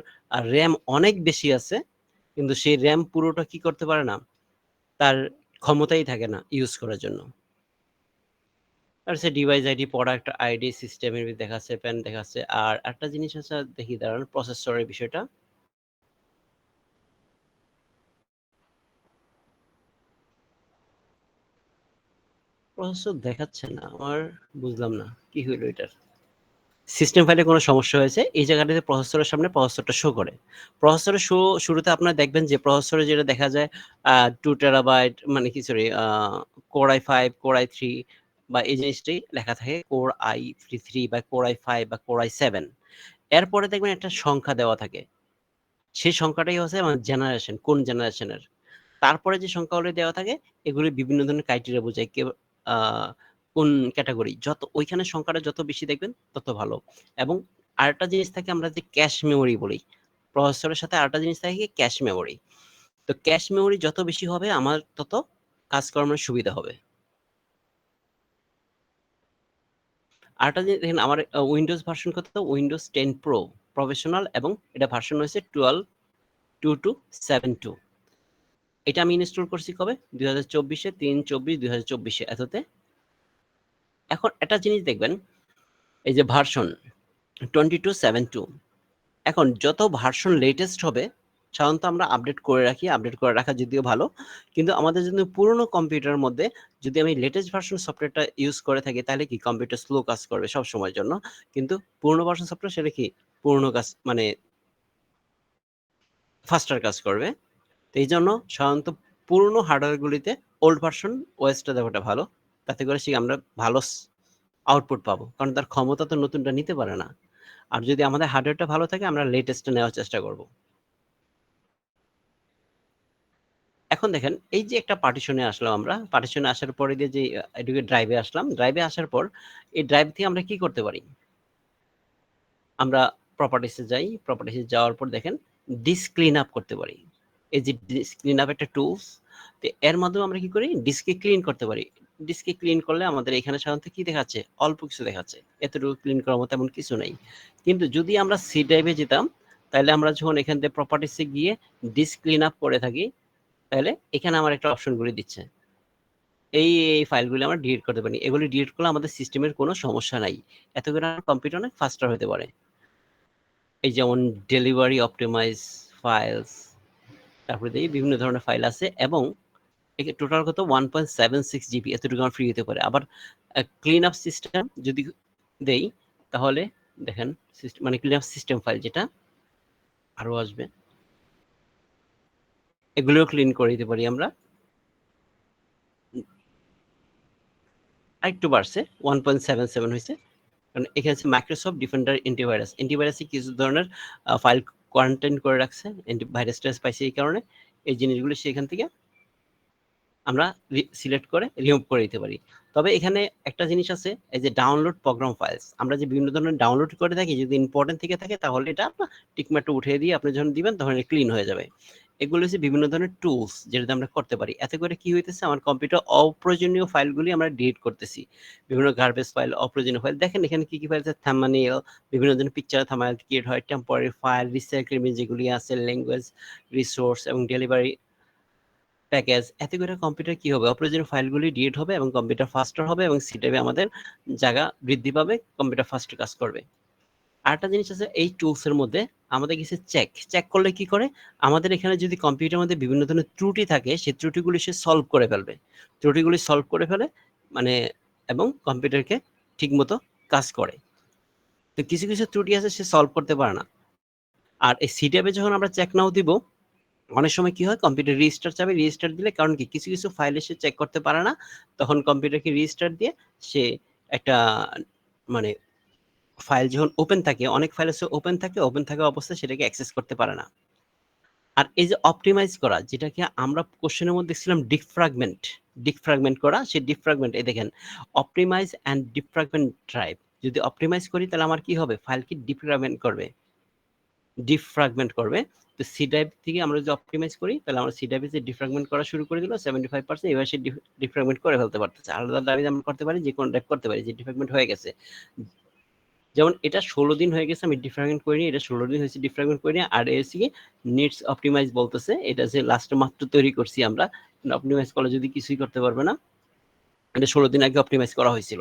A: র্যাম অনেক বেশি আছে, কিন্তু সেই র্যাম পুরোটা কি করতে পারে না, তার ক্ষমতাই থাকে না ইউজ করার জন্য। আর সে ডিভাইস আইডি, প্রোডাক্ট আইডি, সিস্টেমের দেখাচ্ছে, প্যান দেখাচ্ছে। আর একটা জিনিস আছে, দেখি দাঁড়ান, প্রসেসরের বিষয়টা। প্রসেসর দেখাচ্ছে না আমার, বুঝলাম না কি হইলো এটার। সিস্টেম ফাইলে কোনো সমস্যা হয়েছে, এই জায়গাটাতে প্রসেসরের সামনে প্রসেসরটা শো করে। প্রসেসরের শুরুতে আপনারা দেখবেন যে প্রসেসরে যেটা দেখা যায় 2 টেরাবাইট, মানে কি sorry, core i5, core i3 বা এই জিনিসটাই লেখা থাকে, কোর i3 বা কোর i5 বা কোর i7। এরপরে দেখবেন একটা সংখ্যা দেওয়া থাকে, সেই সংখ্যাটাই হচ্ছে আমার জেনারেশন, কোন জেনারেশনের। তারপরে যে সংখ্যাগুলো দেওয়া থাকে এগুলি বিভিন্ন ধরনের ক্রাইটেরিয়া বোঝায়, কেউ কোন ক্যাটাগরি, যত ওইখানে সংখ্যাটা যত বেশি দেখবেন তত ভালো। এবং আরেকটা জিনিস থাকে আমরা যে ক্যাশ মেমোরি বলি, প্রসেসরের সাথে আরেকটা জিনিস থাকে কি ক্যাশ মেমোরি। তো ক্যাশ মেমোরি যত বেশি হবে আমার তত কাজকর্মের সুবিধা হবে। আরেকটা জিনিস দেখেন, আমার উইন্ডোজ ভার্সন কত, উইন্ডোজ 10 প্রো প্রফেশনাল, এবং এটা ভার্সন হয়েছে 12.2272। এটা আমি ইনস্টল করছি কবে, 2024-এ, 3/24/2024 এততে। এখন একটা জিনিস দেখবেন, এই যে ভার্সন 2272, এখন যত ভার্সন লেটেস্ট হবে সাধারণত আমরা আপডেট করে রাখি, আপডেট করে রাখা যদিও ভালো, কিন্তু আমাদের যদি পুরোনো কম্পিউটারের মধ্যে যদি আমি লেটেস্ট ভার্সন সফটওয়্যারটা ইউজ করে থাকি তাহলে কি কম্পিউটার স্লো কাজ করবে সব সময়ের জন্য, কিন্তু পুরোনো ভার্সন সফটওয়্যার সেটা কি পুরোনো কাজ মানে ফাস্টার কাজ করবে। তো এই জন্য সাধারণত পুরোনো হার্ডওয়্যারগুলিতে ওল্ড ভার্সন ওএসটা দেওয়াটা ভালো, তাতে করে আমরা ভালো আউটপুট পাবো, কারণ তার ক্ষমতা তো নতুনটা নিতে পারে না। আর যদি আমাদের হার্ডওয়্যারটা ভালো থাকে আমরা লেটেস্টটা নেওয়ার চেষ্টা করব। এখন দেখেন এই যে একটা পার্টিশনে আসলাম, আমরা পার্টিশনে আসার পরে দিয়ে যে এদিকে ড্রাইভে আসলাম, ড্রাইভে আসার পর এই ড্রাইভ থেকে আমরা কি করতে পারি, আমরা প্রপার্টিসে যাই, প্রপার্টিসে যাওয়ার পর দেখেন ডিস্ক ক্লিন আপ করতে পারি। এই যে ডিস্ক ক্লিন আপ একটা টুলস, তো এর মাধ্যমে আমরা কি করি, ডিস্ককে ক্লিন করতে পারি। ডিস্ককে ক্লিন করলে আমাদের এখানে সাধারণত কি দেখাচ্ছে, অল্প কিছু দেখাচ্ছে, এতটুকু ক্লিন করার মতো এমন কিছু নেই। কিন্তু যদি আমরা সি ড্রাইভে যেতাম, তাহলে আমরা যখন এখান থেকে প্রপার্টিসে গিয়ে ডিস্ক ক্লিন আপ করে থাকি, তাহলে এখানে আমার একটা অপশনগুলি দিচ্ছে, এই ফাইলগুলি আমরা ডিলিট করতে পারি। এগুলি ডিলিট করলে আমাদের সিস্টেমের কোনো সমস্যা নাই, এত করে আমার কম্পিউটার অনেক ফাস্টার হতে পারে। এই যেমন ডেলিভারি অপটিমাইজ ফাইলস, তারপরে দেখি বিভিন্ন ধরনের ফাইল আছে, এবং টোটাল কত 1.76 জিবি, এতটুকু আমার ফ্রি হতে পারে। আবার ক্লিন আপ সিস্টেম যদি দেই, তাহলে দেখেন মানে ক্লিন আপ সিস্টেম ফাইল যেটা আরো আসবে, এগুলোও ক্লিন করে দিতে পারি আমরা। আরেকটু বাড়ছে, 1.77 হয়েছে, কারণ এখানে আছে মাইক্রোসফট ডিফেন্ডার অ্যান্টিভাইরাস। অ্যান্টিভাইরাসে কিছু ধরনের ফাইল কোয়ারেন্টাইন করে রাখছে, ভাইরাস টাইরাস পাইছে, এই কারণে এই জিনিসগুলো সেখান থেকে আমরা সিলেক্ট করে রিমুভ করে দিতে পারি। তবে এখানে একটা জিনিস আছে, এই যে ডাউনলোড প্রোগ্রাম ফাইলস, আমরা যে বিভিন্ন ধরনের ডাউনলোড করে থাকি, যদি ইম্পর্টেন্ট থেকে থাকে তাহলে এটা টিকমার্কটা উঠিয়ে দিয়ে আপনি যখন দিবেন তখন ক্লিন হয়ে যাবে। এগুলো হচ্ছে বিভিন্ন ধরনের টুলস যেটা আমরা করতে পারি। এতে করে কি হইতেছে, আমার কম্পিউটার অপ্রয়োজনীয় ফাইলগুলি আমরা ডিলিট করতেছি, বিভিন্ন গার্বেজ ফাইল, অপ্রয়োজনীয় ফাইল। দেখেন এখানে কি কি ফাইল আছে, থাম্বনেইল, বিভিন্ন ধরনের পিকচার থাম্বনেইল ক্রিয়েট হয়, টেম্পোরারি ফাইল, রিসাইকেল ইমেজ যেগুলি আছে, ল্যাঙ্গুয়েজ, রিসোর্স এবং ডেলিভারি প্যাকেজ। এতে করে কম্পিউটার কি হবে, অপ্রয়োজনীয় ফাইলগুলি ডিলিট হবে এবং কম্পিউটার ফাস্টার হবে, এবং সি ড্রাইভে আমাদের জায়গা বৃদ্ধি পাবে, কম্পিউটার ফাস্ট কাজ করবে। আরেকটা জিনিস আছে এই টুলস এর মধ্যে, আমাদের কিছু চেক করলে কি করে, আমাদের এখানে যদি কম্পিউটারের মধ্যে বিভিন্ন ধরনের ত্রুটি থাকে, সেই ত্রুটিগুলি সে সলভ করে ফেলবে, ত্রুটিগুলি সলভ করে ফেলে, মানে এবং কম্পিউটারকে ঠিকমতো কাজ করে। তো কিছু কিছু ত্রুটি আছে সে সলভ করতে পারে না। আর এই সি ড্রাইভে যখন আমরা চেক নাও দিব, অনেক সময় কি হয়, কম্পিউটার রিস্টার্ট চাবে, রিস্টার্ট দিলে, কারণ কি কিছু কিছু ফাইলে সে চেক করতে পারে না, তখন কম্পিউটারকে রিস্টার্ট দিয়ে সে একটা মানে ফাইল যখন ওপেন থাকে, অনেক ফাইল আছে ওপেন থাকে, ওপেন থাকা অবস্থায় সেটাকে অ্যাক্সেস করতে পারে না। আর এই যে অপটিমাইজ করা, যেটাকে আমরা কোশ্চেনের মধ্যে দেখছিলাম ডিফ্রাগমেন্ট করা, সেই ডিফ্রাগমেন্ট, এই দেখেন অপটিমাইজ অ্যান্ড ডিফ্রাগমেন্ট ড্রাইভ, যদি অপটিমাইজ করি তাহলে আমার কি হবে, ফাইলকে ডিফ্রাগমেন্ট করবে। তো সি ড্রাইভ থেকে আমরা যদি অপটিমাইজ করি, তাহলে আমরা সি ড্রাইভে যে ডিফ্রাগমেন্ট করা শুরু করে দিল 75%, এবার সে ডিফ্রাগমেন্ট করে ফেলতে পারতেছে। আলাদা ড্রাইভ আমরা করতে পারি, যে কোনো ড্রাইভ করতে পারি, যে ডিফ্রাগমেন্ট হয়ে গেছে। যেমন এটা 16 দিন হয়ে গেছে আমি ডিফ্রাগমেন্ট করিনি, এটা 16 দিন হয়েছে ডিফ্রাগমেন্ট করিনি। আর এসি নিডস অপটিমাইজ বলতেছে, এটা যে লাস্টে মাত্র তৈরি করছি আমরা, অপটিমাইজ করলে যদি কিছুই করতে পারবে না, এটা 16 দিন আগে অপটিমাইজ করা হয়েছিল।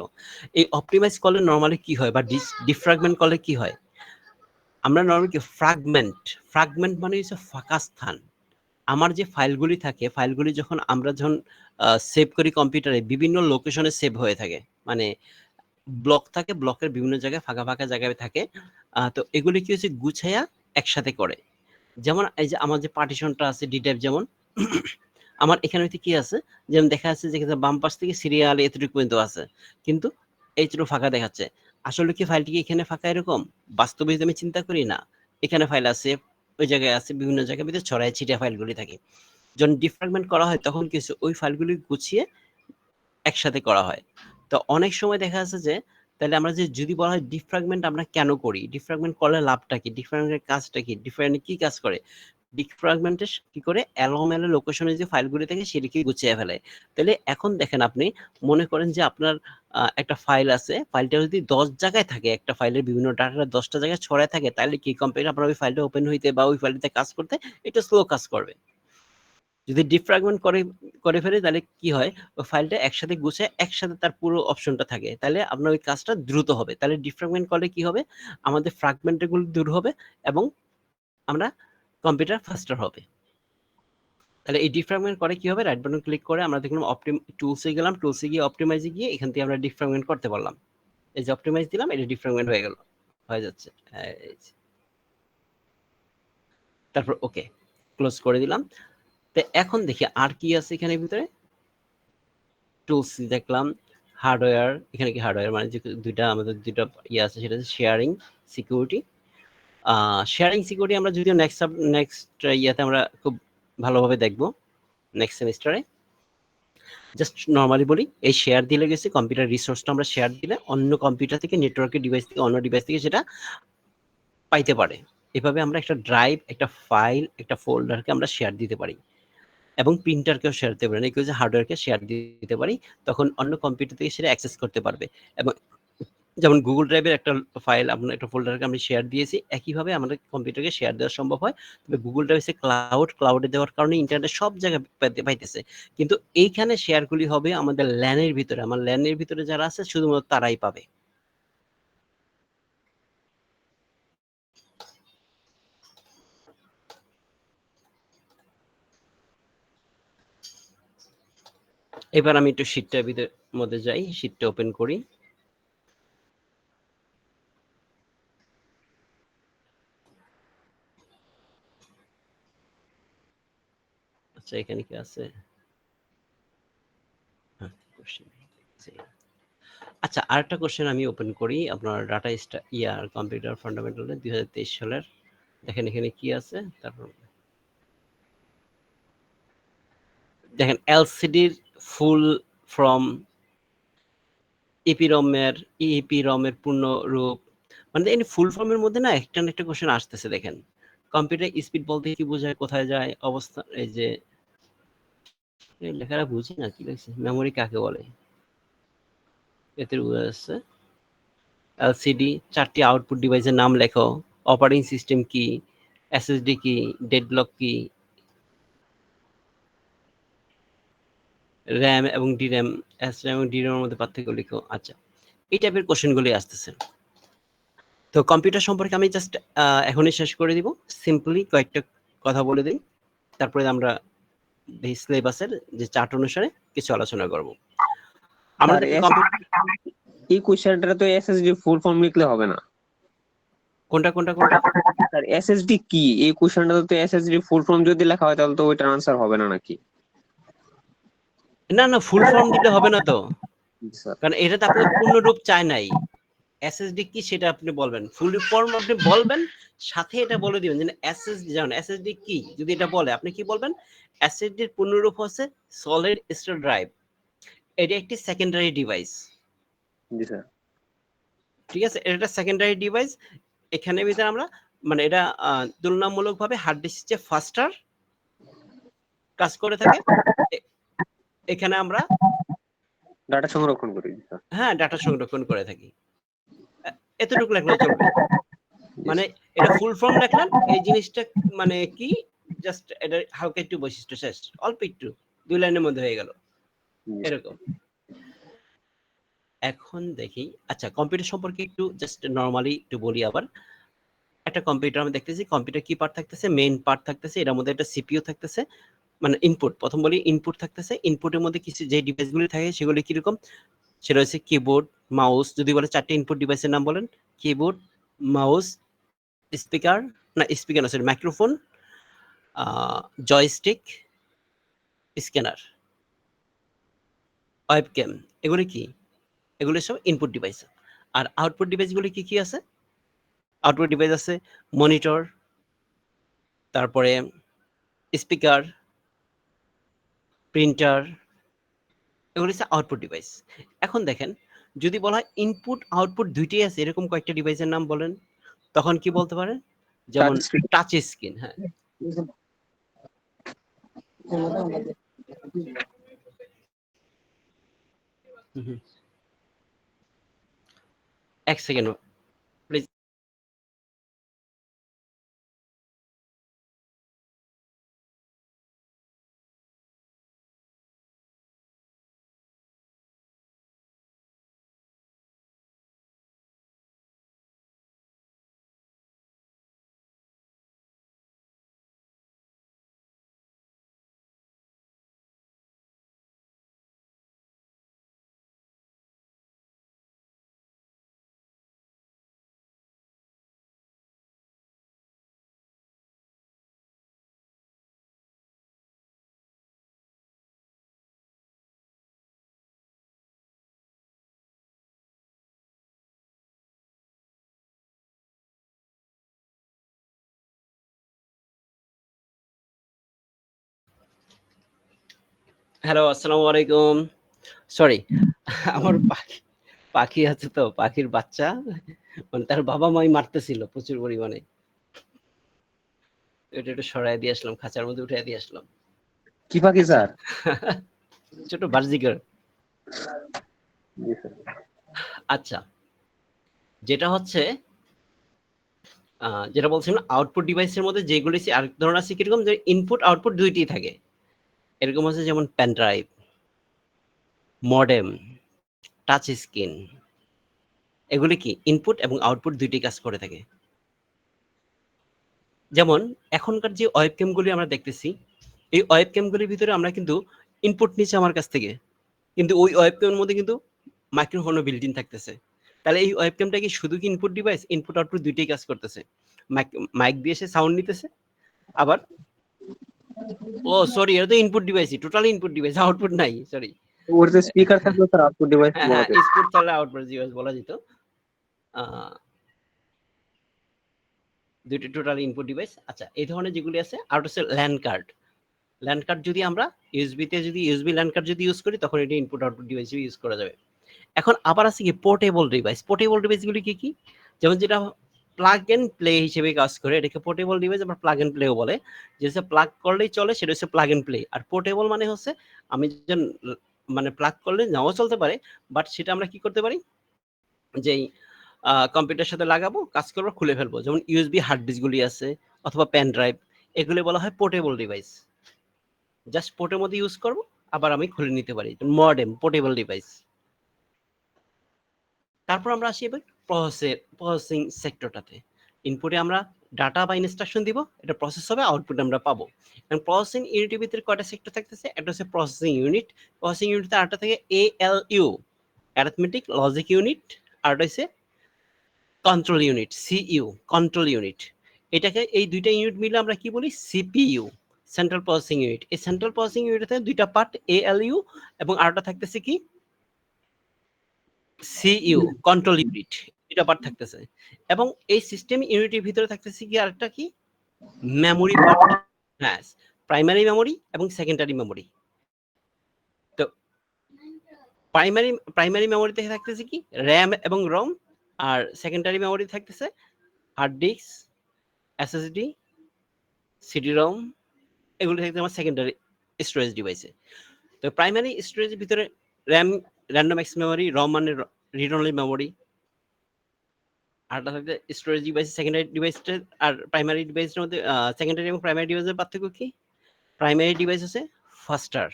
A: এই অপটিমাইজ করলে নর্মালি কি হয়, বা ডিফ্রাগমেন্ট করলে কি হয়, আমরা নর্মালি কি ফ্রাগমেন্ট মানে হচ্ছে ফাঁকা স্থান। আমার যে ফাইলগুলি থাকে, ফাইলগুলি যখন আমরা সেভ করি কম্পিউটারে, বিভিন্ন লোকেশনে সেভ হয়ে থাকে, মানে ব্লক থাকে, ব্লকের বিভিন্ন জায়গায় ফাঁকা ফাঁকা জায়গায় থাকে। তো এগুলি কি হচ্ছে গুছাইয়া একসাথে করে। যেমন এই যে আমার যে পার্টিশনটা আছে ডি টাইপ, যেমন আমার এখানে হইতে কি আছে, যেমন দেখা যাচ্ছে যে বাম পাশ থেকে সিরিয়াল এতটুকু পর্যন্ত আছে, কিন্তু এইটুকু ফাঁকা দেখাচ্ছে। আসলে কি ফাইলটি এখানে ফাঁকা এরকম? বাস্তবে যদি আমি চিন্তা করি, না, এখানে ফাইল আছে, ওই জায়গায় আছে, বিভিন্ন জায়গার ভিতরে ছড়ায় ছিটিয়ে ফাইলগুলি থাকে। যখন ডিফ্রাগমেন্ট করা হয় তখন কিছু ওই ফাইলগুলি গুছিয়ে একসাথে করা হয়। তো অনেক সময় দেখা যাচ্ছে যে, তাহলে আমরা যদি বলা হয় ডিফ্রাগমেন্ট আমরা কেন করি, ডিফ্রাগমেন্ট করলে লাভটা কি, ডিফ্রাগমেন্টের কাজটা কি, ডিফ্রাগমেন্ট কি কাজ করে, ডিফ্রাগমেন্টে কি করে এলোমেলো লোকেশনে যে ফাইলগুলি থাকে সেটাকে গুছিয়ে ফেলে। তাহলে এখন দেখেন, আপনি মনে করেন যে আপনার একটা ফাইল আছে, ফাইলটা যদি 10 জায়গায় থাকে, একটা ফাইলের বিভিন্ন ডাটা 10টা জায়গায় ছড়ায় থাকে, তাহলে কি কম্পিউটার আপনার ওই ফাইলটা ওপেন হইতে বা ওই ফাইলটাতে কাজ করতে এটা স্লো কাজ করবে। যদি ডিফ্রাগমেন্ট করে ফেলে, তাহলে কি হয়, ওই ফাইলটা একসাথে গুছিয়ে একসাথে তার পুরো অপশনটা থাকে, তাহলে আপনার ওই কাজটা দ্রুত হবে। তাহলে ডিফ্রাগমেন্ট করলে কি হবে, আমাদের ফ্রাগমেন্টগুলো দূর হবে এবং আমরা কম্পিউটার ফাস্টার হবে। তাহলে এই ডিফ্রাগমেন্ট করে কি হবে, রাইট বাটন ক্লিক করে আমরা দেখলাম টুলসে গেলাম, টুলসে গিয়ে অপটিমাইজে গিয়ে এখান থেকে আমরা ডিফ্রাগমেন্ট করতে পারলাম। এই যে অপটিমাইজ দিলাম, এটা ডিফ্রাগমেন্ট হয়ে যাচ্ছে। তারপর ওকে ক্লোজ করে দিলাম। তো এখন দেখি আর কি আছে এখানে ভিতরে। টুলস দেখলাম, হার্ডওয়্যার, এখানে কি হার্ডওয়্যার মানে যে আমাদের দুইটা ইয়ে আছে, সেটা হচ্ছে শেয়ারিং সিকিউরিটি। শেয়ারিং সিকিউরিটি আমরা যদিও নেক্সট ইয়াতে আমরা খুব ভালোভাবে দেখবো, নেক্সট সেমিস্টারে। জাস্ট নর্মালি বলি, এই শেয়ার দিলে গেছে কম্পিউটার রিসোর্সটা আমরা শেয়ার দিলে অন্য কম্পিউটার থেকে, নেটওয়ার্কের ডিভাইস থেকে, অন্য ডিভাইস থেকে সেটা পাইতে পারে। এভাবে আমরা একটা ড্রাইভ, একটা ফাইল, একটা ফোল্ডারকে আমরা শেয়ার দিতে পারি এবং প্রিন্টারকেও শেয়ার দিতে পারি, কেউ যে হার্ডওয়্যারকে শেয়ার দিতে পারি, তখন অন্য কম্পিউটার থেকে সেটা অ্যাক্সেস করতে পারবে। এবং যেমন গুগল ড্রাইভের একটা ফাইল, আপনার একটা ফোল্ডারকে আমি শেয়ার দিয়েছি, একইভাবে আমাদের কম্পিউটারকে শেয়ার দেওয়া সম্ভব হয়। তবে গুগল ড্রাইভ হচ্ছে ক্লাউডে দেওয়ার কারণে ইন্টারনেট সব জায়গায় পাইতেছে, কিন্তু এইখানে শেয়ারগুলি হবে আমাদের ল্যানের ভিতরে। আমার ল্যানের ভিতরে যারা আছে শুধুমাত্র তারাই পাবে। এবার আমি একটু শীটটার মধ্যে যাই, শীটটা ওপেন করি। আচ্ছা, এখানে কি আছে? আচ্ছা, আরেকটা কোশ্চেন আমি ওপেন করি আপনার ডাটা কম্পিউটার ফান্ডামেন্টালে 2023 সালের। দেখেন এখানে কি আছে। তারপর দেখেন এলসিডির ফুল ফর্ম, ইপিরমের পূর্ণ রূপ, মানে এই ফুল ফর্মের মধ্যে না একটা না একটা কোশ্চেন আসতেছে। দেখেন কম্পিউটার স্পিড বলতে কি বোঝায়, কোথায় যায়, অবস্থা, এই যে লেখাটা বুঝি না কি লাগছে, মেমোরি কাকে বলে, এতে বোঝা যাচ্ছে। এলসিডি, 4টি আউটপুট ডিভাইসের নাম লেখো, অপারেটিং সিস্টেম কি, এসএসডি কি, ডেডলক কি, র্যাম এবং ডির্যাম, এসর্যাম এবং ডির্যামের মধ্যে পার্থক্য লিখো। আচ্ছা, এই টাইপের কোশ্চেনগুলি আসতেছে। তো কম্পিউটার সম্পর্কে আমি জাস্ট এখনই শেষ করে দিব, সিম্পলি কয়েকটা কথা বলে দিই, তারপরে আমরা এই সিলেবাসের যে চার্ট অনুসারে কিছু আলোচনা করব। আমাদের
C: এই কোশ্চেনটা তো এসএসডি ফুল ফর্ম লিখলে হবে না।
A: কোনটা কোনটা কোনটা
C: স্যার এসএসডি কি, এই কোশ্চেনটা তো এসএসডি ফুল ফর্ম যদি লেখা হয় তাহলে তো ওইটার আনসার হবে না নাকি?
A: না না, ফুল ফর্ম দিলে হবে না তো,
C: স্যার
A: কারণ এটা তো আপনাদের পূর্ণরূপ চায় নাই। এসএসডি কি সেটা আপনি বলবেন, ফুল ফর্ম আপনি বলবেন, সাথে এটা বলে দিবেন যে এসএসডি, জানেন এসএসডি কি, যদি এটা বলে আপনি কি বলবেন, এসএসডির পূর্ণরূপ হচ্ছে সলিড স্টেট ড্রাইভ, এটা একটি সেকেন্ডারি ডিভাইস।
C: জি স্যার।
A: ঠিক আছে, এটা একটা সেকেন্ডারি ডিভাইস। এখানে ভিতরে আমরা মানে এটা তুলনামূলকভাবে হার্ড ডিস্ক যে ফাস্টার কাজ করে থাকে, এখানে আমরা
C: ডাটা সংরক্ষণ করি স্যার।
A: হ্যাঁ ডাটা সংরক্ষণ করে থাকি। এতটুকু লেখলে চলবে, মানে এটা ফুল ফর্ম লেখলেন, এই জিনিসটা মানে কি, জাস্ট এটা হালকা একটু বৈশিষ্ট্য শেষ, অল্প একটু 2 লাইনের মধ্যে হয়ে গেল এরকম। এখন দেখি, আচ্ছা কম্পিউটার সম্পর্কে একটু জাস্ট নরমালি একটু বলি। আবার একটা কম্পিউটার আমি দেখতেছি, কম্পিউটার কি পার্ট থাকতেছে, মেইন পার্ট থাকতেছে, এর মধ্যে একটা সিপিইউ থাকতেছে, মানে ইনপুট, প্রথম বলি ইনপুট থাকতেছে, ইনপুটের মধ্যে কিছু যে ডিভাইসগুলি থাকে সেগুলি কিরকম, সেটা হচ্ছে কিবোর্ড, মাউস। যদি বলে 4টি ইনপুট ডিভাইসের নাম বলেন, কিবোর্ড, মাউস, স্পিকার, না স্পিকার না sorry microphone, joystick, scanner, webcam, এগুলি কি, এগুলি সব ইনপুট ডিভাইস। আর আউটপুট ডিভাইসগুলি কি কি আছে, আউটপুট ডিভাইস আছে মনিটর, তারপরে স্পিকার, প্রিন্টার, এগুলো হচ্ছে আউটপুট ডিভাইস। এখন দেখেন যদি বলা হয় ইনপুট আউটপুট দুইটাই আছে, এরকম কয়েকটা ডিভাইসের নাম বলেন, তখন কি বলতে পারেন, যেমন টাচ স্ক্রিন। হ্যাঁ, এক সেকেন্ড প্লিজ। হ্যালো, আসসালামু আলাইকুম। সরি, আমার পাখি আছে তো, পাখির বাচ্চা মানে তার বাবা-মাই মারতেছিল প্রচুর পরিমাণে। এটা একটু সরায় দিয়ে আসলাম, খাঁচার মধ্যে উঠায় দিয়ে আসলাম।
C: কি পাখি
A: আচ্ছা।
C: স্যার?
A: ছোট বার্জিকার।
C: জি স্যার।
A: আচ্ছা, যেটা হচ্ছে যেটা বলছিলাম আউটপুট ডিভাইসের মধ্যে যেগুলি আরেক ধরনের আছে কিরকম যে ইনপুট আউটপুট দুইটিই থাকে। এরকম আছে যেমন pen drive, modem, touch screen. এগুলি কি ইনপুট এবং আউটপুট দুইটি কাজ করে থাকে। যেমন এখনকার যে ওয়েবক্যামগুলি আমরা দেখতেছি, এই ওয়েবক্যামগুলির ভিতরে আমরা কিন্তু ইনপুট নিচ্ছে আমার কাছ থেকে। কিন্তু ওই ওয়েবক্যামের মধ্যে কিন্তু মাইক্রোফোনও বিল্ট ইন থাকতেছে। তাহলে এই ওয়েবক্যামটা কি শুধু কি ইনপুট ডিভাইস? ইনপুট আউটপুট দুইটাই কাজ করতেছে। মাইক দিয়ে সে সাউন্ড নিতেছে। আবার সরি, এটা তো ইনপুট ডিভাইসই, টোটালি ইনপুট ডিভাইস, আউটপুট নাই, সরি।
C: ওর যে স্পিকার থাকলে স্যার আউটপুট ডিভাইস
A: হ্যাঁ,
C: বলা
A: হ্যাঁ,
C: যায়।
A: ইনপুট তাহলে আউটপুট ডিভাইস বলা যেত। আ দুইটা টোটালি ইনপুট ডিভাইস। আচ্ছা, এই ধরনের যেগুলি আছে আর হচ্ছে ল্যান কার্ড। ল্যান কার্ড যদি আমরা ইউএসবি ল্যান কার্ড যদি ইউজ করি তখন এটা ইনপুট আউটপুট ডিভাইস হিসেবে ইউজ করা যাবে। এখন আবার আছে কি পোর্টেবল ডিভাইস। পোর্টেবল ডিভাইসগুলি কি? যেমন যেটা প্লাগ এন্ড প্লে হিসেবে কাজ করে, এটাকে পোর্টেবল ডিভাইস আবার প্লাগ এন্ড প্লেও বলে। যেটা প্লাগ করলেই চলে সেটা হচ্ছে প্লাগ এন্ড প্লে। আর পোর্টেবল মানে হচ্ছে আমি যখন মানে প্লাগ করলে নাও চলতে পারে, বাট সেটা আমরা কি করতে পারি? যেই কম্পিউটারের সাথে লাগাবো, কাজ করবো, খুলে ফেলবো। যেমন ইউএসবি হার্ড ডিস্কগুলি আছে অথবা পেন ড্রাইভ, এগুলি বলা হয় পোর্টেবল ডিভাইস। জাস্ট পোর্টের মধ্যে ইউজ করবো, আবার আমি খুলে নিতে পারি। Modem portable device. তারপর আমরা আসি এবার প্রসেসিং সেক্টরটাতে। ইনপুটে আমরা ডাটা বা ইনস্ট্রাকশন দিব, এটা প্রসেস হবে, আউটপুট আমরা পাবো। এবং প্রসেসিং ইউনিটের ভিতরে কয়টা সেক্টর থাকতেছে? একটা হচ্ছে প্রসেসিং ইউনিট। প্রসেসিং ইউনিটে আরেকটা থাকে ALU, অ্যারিথমেটিক লজিক ইউনিট। আর হচ্ছে control unit, CU, control unit. এটাকে এই দুইটা ইউনিট মিলে আমরা কি বলি? CPU, central processing unit. এই সেন্ট্রাল প্রসেসিং ইউনিটে দুইটা পার্ট, ALU এবং আরেকটা থাকতেছে কি? CU, control unit. দুইটা পার্ট থাকতেছে। এবং এই সিস্টেম ইউনিটের ভিতরে থাকতেছে কি আরেকটা কি? Memory part. হ্যাঁ, প্রাইমারি মেমোরি এবং সেকেন্ডারি মেমোরি। তো প্রাইমারি মেমোরিতে থাকতেছে কি? RAM এবং ROM। আর সেকেন্ডারি মেমোরি থাকতেছে হার্ড ডিস্ক, SSD, CD-ROM। এগুলো থাকতে আমার সেকেন্ডারি স্টোরেজ ডিভাইসে। তো প্রাইমারি স্টোরেজের ভিতরে RAM, random access memory, ROM মানে রিড অনলি মেমোরি। আরটা থাকতে স্টোরেজ ডিভাইস। সেকেন্ডারি ডিভাইসটা আর প্রাইমারি ডিভাইসের মধ্যে সেকেন্ডারি এবং প্রাইমারি ডিভাইসের পার্থক্য কি? প্রাইমারি ডিভাইস হচ্ছে ফাস্টার,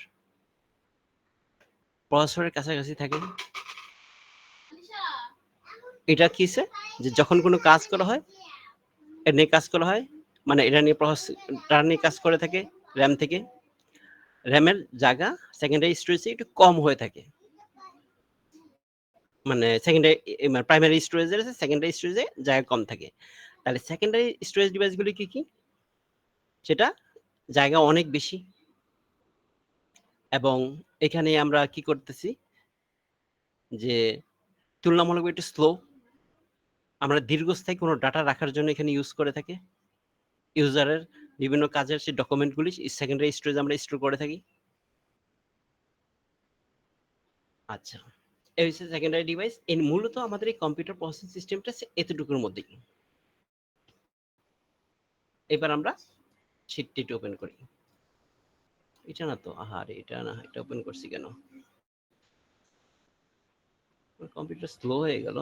A: প্রসেসরের কাছাকাছি থাকে। এটা কিসে যে যখন কোনো কাজ করা হয়, এটা নিয়ে কাজ করা হয়, মানে এটা নিয়ে প্রসেসটা নিয়ে কাজ করে থাকে র্যাম থেকে। র্যামের জায়গা সেকেন্ডারি স্টোরেজে একটু কম হয়ে থাকে। মানে সেকেন্ডারি মানে প্রাইমারি স্টোরেজের সেকেন্ডারি স্টোরেজে জায়গা কম থাকে। তাহলে সেকেন্ডারি স্টোরেজ ডিভাইসগুলি কি? সেটা জায়গা অনেক বেশি। এবং এখানে আমরা কি করতেছি যে তুলনামূলক একটু স্লো। আমরা দীর্ঘস্থায়ী কোনো ডাটা রাখার জন্য এখানে ইউজ করে থাকি। ইউজারের বিভিন্ন কাজের সেই ডকুমেন্টগুলি সেকেন্ডারি স্টোরেজ আমরা স্টোর করে থাকি। আচ্ছা, এই হচ্ছে সেকেন্ডারি ডিভাইস। এর মূলত আমাদের এই কম্পিউটার প্রসেসিং সিস্টেমটা এতটুকুর মধ্যেই। এবার আমরা শিটটি ওপেন করি। এটা না তো, আহারে এটা না, এটা ওপেন করছি কেন? কম্পিউটার স্লো হয়ে গেল।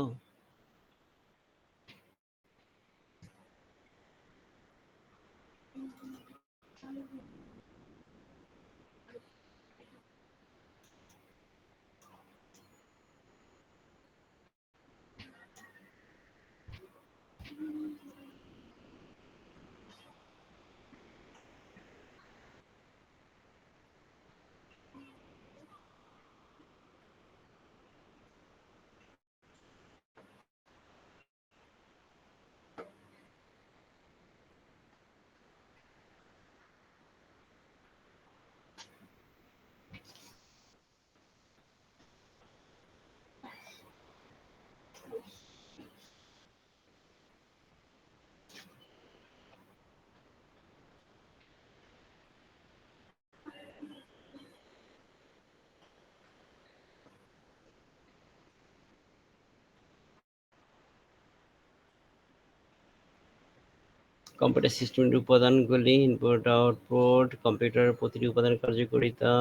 A: কম্পিউটার সিস্টেমের উপাদানগুলি, ইনপুট আউটপুট, কম্পিউটারের প্রতিটি উপাদানের কার্যকারিতা,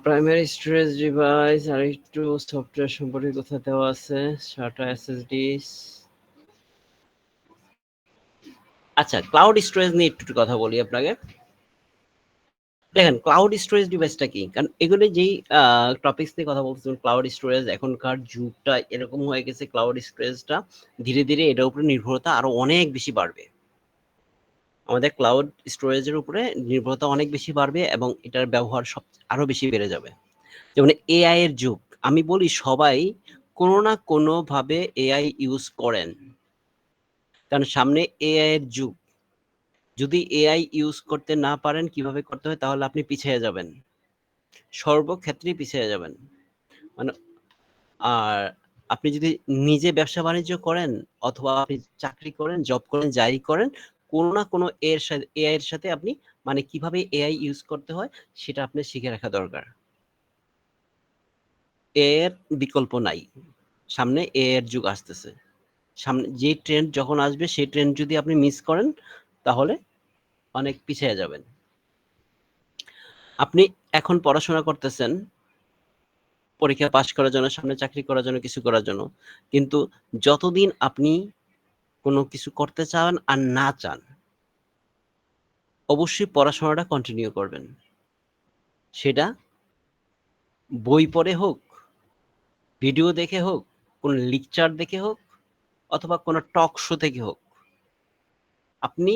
A: প্রাইমারি স্টোরেজ ডিভাইস, আর একটু সফটওয়্যার সম্পর্কে কথা দেওয়া আছে, SATA SSD। আচ্ছা, ক্লাউড স্টোরেজ নিয়ে একটু কথা বলি আপনাকে। দেখেন, ক্লাউড স্টোরেজ ডিভাইসটা কি, কারণ এগুলো যেই টপিকস নিয়ে কথা বলতেছেন, ক্লাউড স্টোরেজ, এখনকার যুগটা এরকম হয়ে গেছে, ক্লাউড স্টোরেজটা ধীরে ধীরে এটার উপরে নির্ভরতা আরো অনেক বেশি বাড়বে। আমাদের ক্লাউড স্টোরেজের উপরে নির্ভরতা অনেক বেশি বাড়বে এবং এটার ব্যবহার সব আরো বেশি বেড়ে যাবে। যেমন এআই এর যুগ, আমি বলি সবাই কোনো না কোনো ভাবে এআই ইউজ করেন, কারণ সামনে এআই এর যুগ। যদি এআই ইউজ করতে না পারেন কিভাবে করতে হয়, তাহলে আপনি পিছিয়ে যাবেন, সর্বক্ষেত্রেই পিছিয়ে যাবেন। মানে আর আপনি যদি নিজে ব্যবসা বাণিজ্য করেন অথবা আপনি চাকরি করেন, জব করেন, যাই করেন, কোনো না কোনো এআই এর সাথে আপনি মানে কিভাবে এআই ইউজ করতে হয় সেটা আপনি শিখে রাখা দরকার। এর বিকল্প নাই, সামনে এর যুগ আসতেছে। সামনে যে ট্রেন্ড যখন আসবে সেই ট্রেন্ড যদি আপনি মিস করেন তাহলে অনেক পিছিয়ে যাবেন। আপনি এখন পড়াশোনা করতেছেন পরীক্ষা পাশ করার জন্য, সামনে চাকরি করার জন্য, কিছু করার জন্য, কিন্তু যতদিন আপনি কোনো কিছু করতে চান আর না চান, অবশ্যই পড়াশোনাটা কন্টিনিউ করবেন। সেটা বই পড়ে হোক, ভিডিও দেখে হোক, কোনো লেকচার দেখে হোক, অথবা কোনো টক শো থেকে হোক, আপনি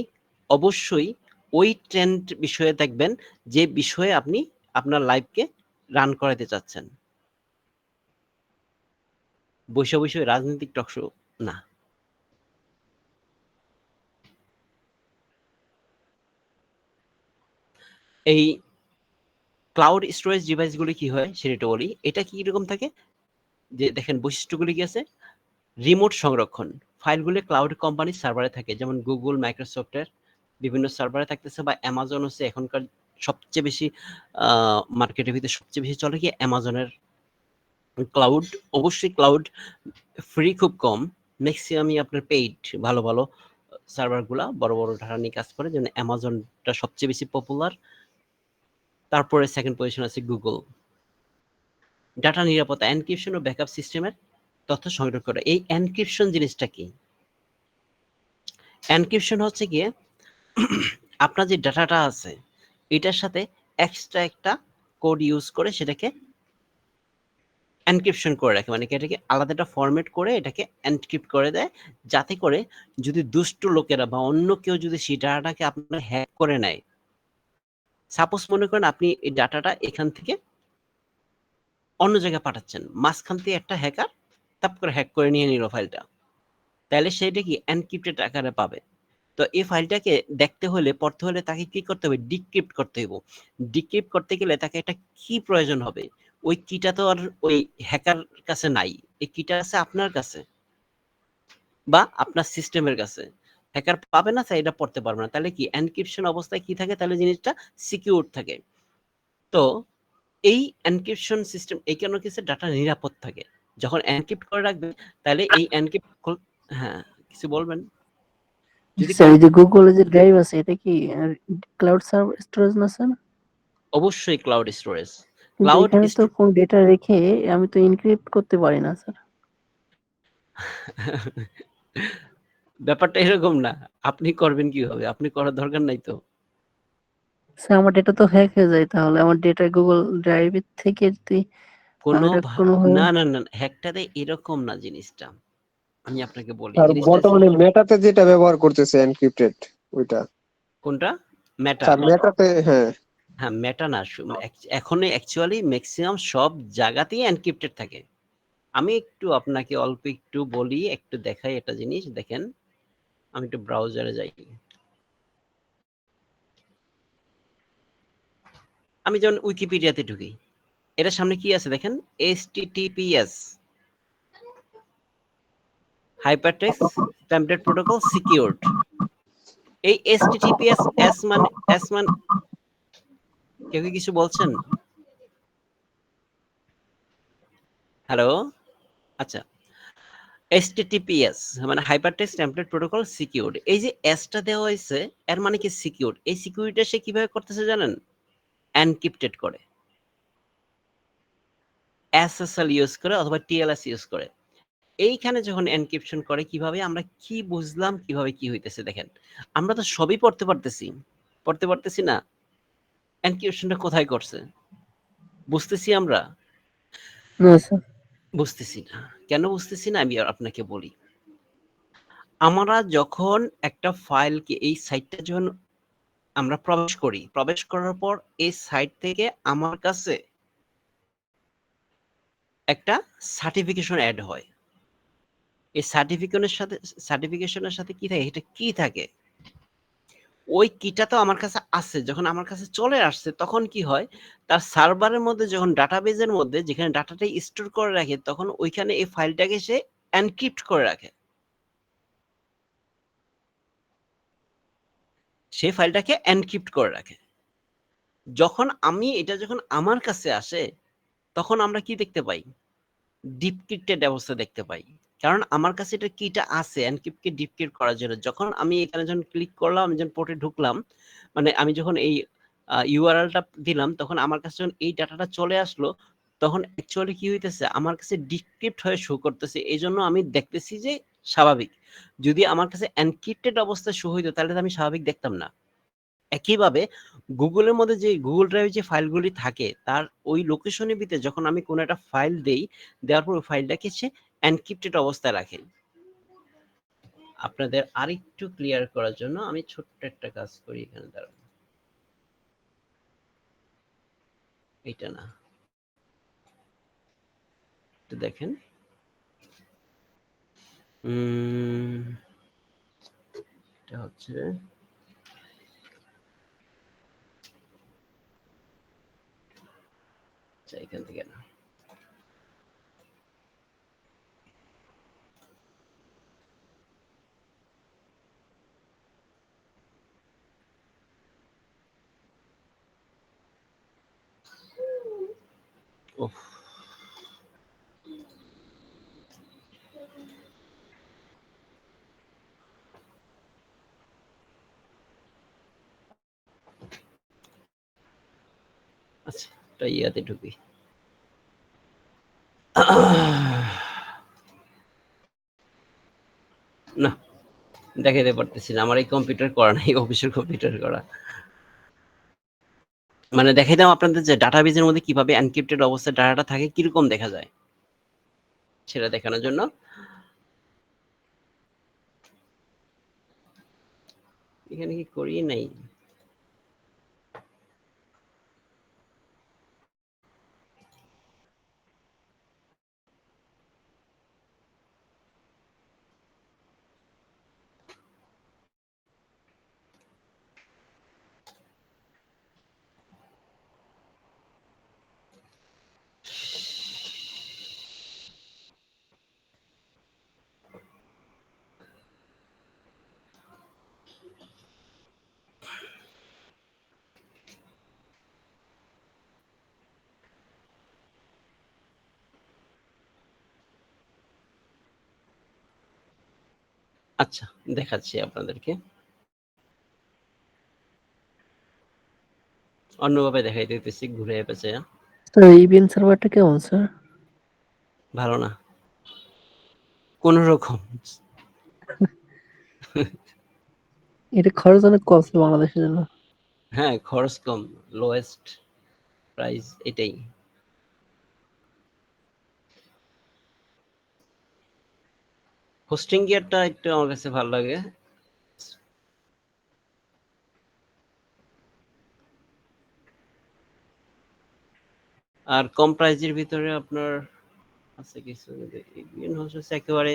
A: অবশ্যই ওই ট্রেন্ড বিষয়ে দেখবেন যে বিষয়ে আপনি আপনার লাইফকে রান করাতে চাচ্ছেন। বসে বসে রাজনৈতিক টক শো না। এই ক্লাউড স্টোরেজ ডিভাইসগুলি কি হয় সেটা বলি। এটা কি রকম থাকে, যে দেখেন বৈশিষ্ট্যগুলি কি আছে। রিমোট সংরক্ষণ, ফাইলগুলি ক্লাউড কোম্পানির সার্ভারে থাকে, যেমন গুগল, মাইক্রোসফটের বিভিন্ন সার্ভারে থাকতেছে, বা অ্যামাজন হচ্ছে এখনকার সবচেয়ে বেশি মার্কেটের ভিতরে সবচেয়ে বেশি চলে কি অ্যামাজনের ক্লাউড। অবশ্যই ক্লাউড ফ্রি খুব কম, ম্যাক্সিমামই আপনার পেইড। ভালো ভালো সার্ভারগুলা বড় বড় ডাটা নিয়ে কাজ করে, যেমন অ্যামাজনটা সবচেয়ে বেশি পপুলার, তারপরে সেকেন্ড পজিশন আছে গুগল। ডাটা নিরাপত্তা, এনক্রিপশন ও ব্যাকআপ সিস্টেমের তথ্য সংগ্রহ করে। এই এনক্রিপশন জিনিসটা কি? এনক্রিপশন হচ্ছে গিয়ে আপনার যে ডাটাটা আছে এটার সাথে এক্সট্রা একটা কোড ইউজ করে সেটাকে এনক্রিপশন করে রাখে, মানে এটাকে আলাদা একটা ফরম্যাট করে এটাকে এনক্রিপ্ট করে দেয়, যাতে করে যদি দুষ্ট লোকেরা বা অন্য কেউ যদি সেই ডাটাটাকে আপনার হ্যাক করে নেয়, সাপোজ মনে করেন আপনি এই ডাটাটা এখান থেকে অন্য জায়গায় পাঠাচ্ছেন, মাঝখান থেকে একটা হ্যাকার তাপ করে হ্যাক করে নিয়ে নিল ফাইলটা, তাহলে সেটা কি এনক্রিপ্টেড আকারে পাবে। তো এই ফাইলটাকে দেখতে হলে, পড়তে হলে তাকে কি করতে হবে? ডিক্রিপ্ট করতে হবে। ডিক্রিপ্ট করতে গেলে তাকে একটা কি প্রয়োজন হবে? ওই কিটা তো আর ওই হ্যাকার কাছে নাই, এই কিটা আছে আপনার কাছে বা আপনার সিস্টেমের কাছে। হ্যাকার পাবে না, তাই এটা পড়তে পারবে না। তাহলে কি এনক্রিপশন অবস্থায় কি থাকে? তাহলে জিনিসটা সিকিউর থাকে। তো এই এনক্রিপশন সিস্টেম এই কারণে কিছু ডাটা নিরাপদ থাকে। যখন এনক্রিপ্ট করে রাখবে তাহলে এই এনক্রিপ্ট, হ্যাঁ কিছু বলবেন? যদি
B: স্যার এই যে গুগলের যে ড্রাইভ আছে এটা কি ক্লাউড স্টোরেজ না স্যার?
A: অবশ্যই ক্লাউড স্টোরেজ।
B: কিন্তু
A: ক্লাউড
B: এখানে তো কোন ডেটা রেখে আমি তো এনক্রিপ্ট করতে পারি না স্যার।
A: ব্যাপারটা এরকম না। আপনি করবেন কিভাবে? আপনি করার দরকার নাই তো।
B: স্যার আমার ডেটা তো হ্যাক হয়ে যায়, তাহলে আমার ডেটা গুগল ড্রাইভের থেকে যদি
A: কোনো
B: এটা কোনোভাবে
A: না, না, না, হ্যাকটাতে এরকম না জিনিসটা। আমি আপনাকে বলি
C: আর
A: জিনিসটা।
C: বর্তমানে মেটাতে যেটা ব্যবহার করতেছে এনক্রিপ্টেড ওইটা।
A: কোনটা? মেটা?
C: স্যার মেটাতে, হ্যাঁ।
A: হ্যাঁ, মেটা না। এখন অ্যাকচুয়ালি ম্যাক্সিমাম সব জায়গাতেই এনক্রিপ্টেড থাকে। আমি একটু আপনাকে অল্প একটু বলি, একটু দেখাই একটা জিনিস। দেখেন, আমি একটু ব্রাউজারে যাই। আমি যেমন উইকিপিডিয়াতে ঢুকি, এটার সামনে কি আছে দেখেন? HTTPS hypertext template protocol secured. এই HTTPS এস মানে কেউ কি কিছু বলছেন? হ্যালো, আচ্ছা। HTTPS মানে হাইপারটেক্সট টেমপ্লেট প্রোটোকল সিকিউরড। এই যে এসটা দেওয়া হয়েছে এর মানে কি সিকিউরড। এই সিকিউরিটি সে কিভাবে করতেছে জানেন? এনক্রিপ্টেড করে, SSL ইউজ করে অথবা TLS ইউজ করে। এইখানে যখন এনক্রিপশন করে কিভাবে, আমরা কি বুঝলাম কিভাবে কি হইতেছে দেখেন। আমরা তো সবই পড়তে পারতেছি না। এনক্রিপশনটা কোথায় করছে বুঝতেছি আমরা?
B: না স্যার।
A: বুঝতেছি না। কেন বুঝতেছি না আমি আপনাকে বলি। আমরা যখন একটা ফাইলকে এই সাইটটা যখন আমরা প্রবেশ করার পর এই সাইট থেকে আমার কাছে একটা সার্টিফিকেশন অ্যাড হয়। এই সার্টিফিকেশনের সাথে কি থাকে, এটা কি থাকে, ওই কিটা তো আমার কাছে আছে। যখন আমার কাছে চলে আসছে তখন কি হয়, তার সার্ভারের মধ্যে যখন ডাটাবেজের মধ্যে যেখানে ডাটাটা স্টোর করে রাখে তখন ওইখানে এই ফাইলটাকে সে এনক্রিপ্ট করে রাখে। সেই ফাইলটাকে এনক্রিপ্ট করে রাখে। যখন আমার কাছে আসে তখন আমরা কি দেখতে পাই? ডিক্রিপ্টেড অবস্থা দেখতে পাই। কারণ আমার কাছে এটা কিটা আছে এনক্রিপ্টকে ডিক্রিপ্ট করার জন্য। যখন আমি এখানে যখন ক্লিক করলাম, আমি যখন পোর্টে ঢুকলাম, মানে আমি যখন এই ইউআরএলটা দিলাম তখন আমার কাছে যখন এই ডাটাটা চলে আসলো তখন অ্যাকচুয়ালি কি হইতেছে, আমার কাছে ডিক্রিপ্ট হয়ে শো করতেছে। এইজন্য আমি দেখতেছি যে স্বাভাবিক। যদি আমার কাছে এনক্রিপ্টেড অবস্থায় শো হইতো তাহলে তো আমি স্বাভাবিক দেখতাম না। একইভাবে গুগলের মধ্যে যে গুগল ড্রাইভে যে ফাইলগুলি থাকে তার ওই লোকেশনের ভিতরে যখন আমি কোনো একটা ফাইল দেই, দেওয়ার পর ওই ফাইলটাকে সে এনক্রিপ্টেড অবস্থায় রাখে। আপনাদের আরেকটু ক্লিয়ার করার জন্য আমি ছোট্ট একটা কাজ করি এখানে, দাঁড়ান। এইটা না, একটু দেখেন। এটা হচ্ছে এখান থেকে না। ওহ, আচ্ছা, এটা ইয়াতে ঢুকি। না, দেখাইতে পারতেছি না, আমার এই কম্পিউটার করা নাই, অফিসের কম্পিউটার করা। মানে দেখাইতাম আপনাদের যে ডাটাবেজের মধ্যে কিভাবে এনক্রিপ্টেড অবস্থায় ডাটাটা থাকে কিরকম দেখা যায় সেটা দেখানোর জন্য। এখানে কি করি নাই? আচ্ছা, দেখাচ্ছি আপনাদেরকে, অন্যভাবে দেখাই দিতেছি ঘুরে পেঁচে।
B: স্যার ইভিএন সার্ভারটা কেমন স্যার?
A: ভালো না, কোন রকম।
B: এটা খরচ অনেক কম স্যার বাংলাদেশের জন্য।
A: হ্যাঁ, খরচ কম, লোয়েস্ট প্রাইস এটাই। হোস্টিং গিয়ারটা একটু আমার কাছে ভালো লাগে। আর কম প্রাইজের ভিতরে আপনার আছে কিছু, হচ্ছে একেবারে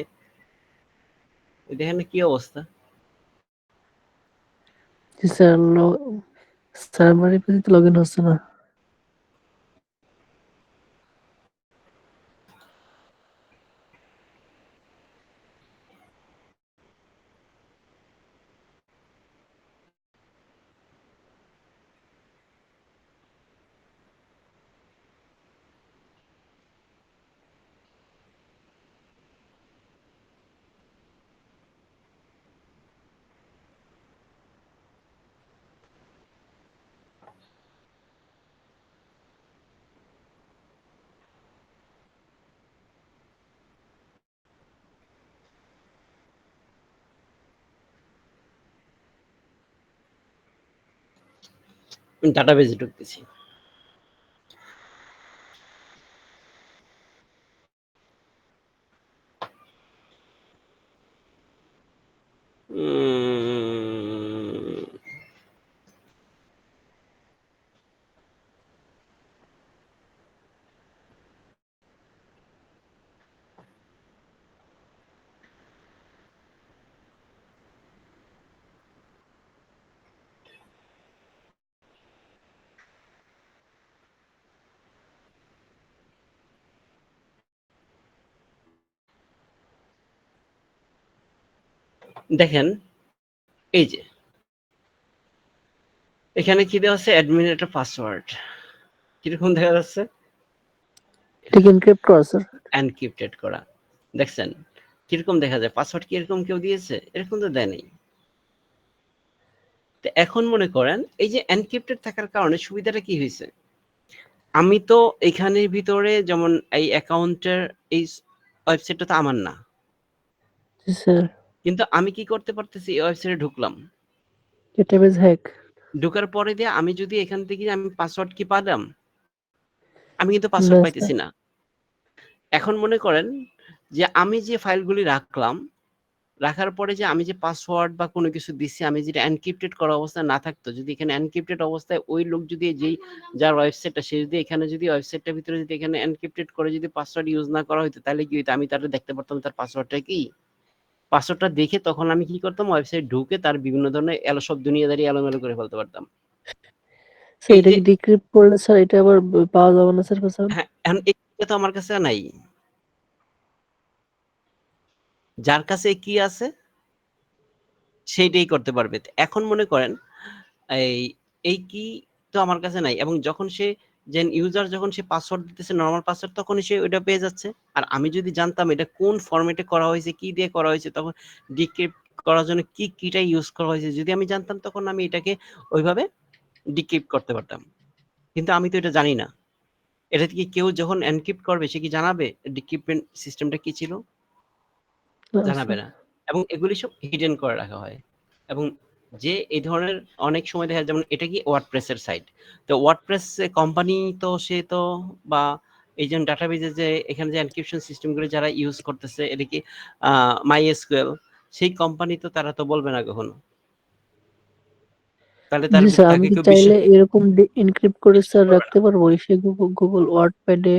A: দেখেন না কি অবস্থা।
B: জি স্যার, সার্ভারের পেজে তো লগ ইন হচ্ছে না।
A: ডাটাবেজে ঢুকতেছি। দেখেন এই যে এখানে কি দেওয়া আছে, অ্যাডমিনিস্ট্রেটর পাসওয়ার্ড কিরকম দেখা যাচ্ছে,
B: এটা কি এনক্রিপ্ট করা স্যার?
A: এনক্রিপ্টেড করা। দেখছেন কিরকম দেখা যায়, পাসওয়ার্ড কি এরকম কেউ দিয়েছে? এরকম তো দেয় নাই। তো এখন মনে করেন এই যে এনক্রিপ্টেড থাকার কারণে সুবিধাটা কি হয়েছে, আমি তো এখানের ভিতরে যেমন এই অ্যাকাউন্টের এই ওয়েবসাইটটা তো আমার না,
B: জি স্যার।
A: কিন্তু আমি কি করতে পারতেছি, এই ওয়েবসাইটে ঢুকলাম,
B: ডেটাবেজ হ্যাক।
A: ঢোকার পরে দিয়ে আমি যদি এখান থেকে আমি পাসওয়ার্ড কি পালাম, আমি কিন্তু
B: না
A: পাসওয়ার্ড
B: স্যার।
A: পাইতেছি না। এখন মনে করেন যে আমি যে ফাইলগুলি রাখলাম, রাখার পরে যে আমি যে পাসওয়ার্ড বা কোনো কিছু দিচ্ছি, আমি যেটা এনক্রিপ্টেড করা অবস্থায় না থাকতো, যদি এখানে এনক্রিপ্টেড অবস্থায় ওই লোক যদি যেই যার ওয়েবসাইটটা সে যদি এখানে যদি ওয়েবসাইটটার ভিতরে যদি এখানে এনক্রিপ্টেড করে যদি পাসওয়ার্ড ইউজ না করা হতো, তাহলে কি হতো, আমি তার দেখতে পারতাম তার পাসওয়ার্ডটা কি। পাসওয়ার্ডটা দেখে তখন আমি কি করতাম, ওয়েবসাইট ঢুকে তার বিভিন্ন ধরনের সব দুনিয়াদারি এলোমেলো করে ফেলতে পারতাম।
B: স্যার
A: এই
B: এটা
A: যে
B: কি ডিক্রিপ্ট করলে স্যার এটা আবার পাওয়া যাবে না স্যার পাসওয়ার্ড?
A: হ্যাঁ, এখন এটা তো আমার কাছে নাই, যার কাছে কি আছে সেইটাই করতে পারবে। এখন মনে করেন এই এই কি তো আমার কাছে নাই, এবং যখন সে যে ইউজার যখন সে পাসওয়ার্ড দিতেছে নরমাল পাসওয়ার্ড, তখনই সে ওইটা পেয়ে যাচ্ছে। আর আমি যদি জানতাম এটা কোন ফরম্যাটে করা হয়েছে, কি দিয়ে করা হয়েছে, তখন ডিক্রিপ্ট করার জন্য কি কিটা ইউজ করা হয়েছে যদি আমি জানতাম, তখন আমি এটাকে ওইভাবে ডিক্রিপ্ট করতে পারতাম। কিন্তু আমি তো এটা জানি না। এটা কি কেউ যখন এনক্রিপ্ট করবে সে কি জানাবে ডিক্রিপ্টমেন্ট সিস্টেমটা কি ছিল?
B: না
A: জানাবে
B: স্যার।
A: না। এবং এগুলি সব হিডেন করে রাখা হয়। এবং যে এই ধরনের অনেক সময় দেখা যায়, যেমন এটা কি ওয়ার্ডপ্রেস এর সাইট। তো ওয়ার্ডপ্রেস কোম্পানি তো সে তো বা এই যে ডাটাবেজে যে এখানে যে এনক্রিপশন সিস্টেম গুলো যারা ইউজ করতেছে, এটা কি MySQL, সেই কোম্পানি তো তারা তো বলবে না কখনো। তাহলে
B: জি স্যার, আমি
A: তাকে
B: কি
A: কেউ
B: চাইলে
A: বিশ্বাস
B: এরকম এনক্রিপ্ট করে স্যার
A: করবে না।
B: রাখতে পারবো? সে গুগল ওয়ার্ডপ্যাডে,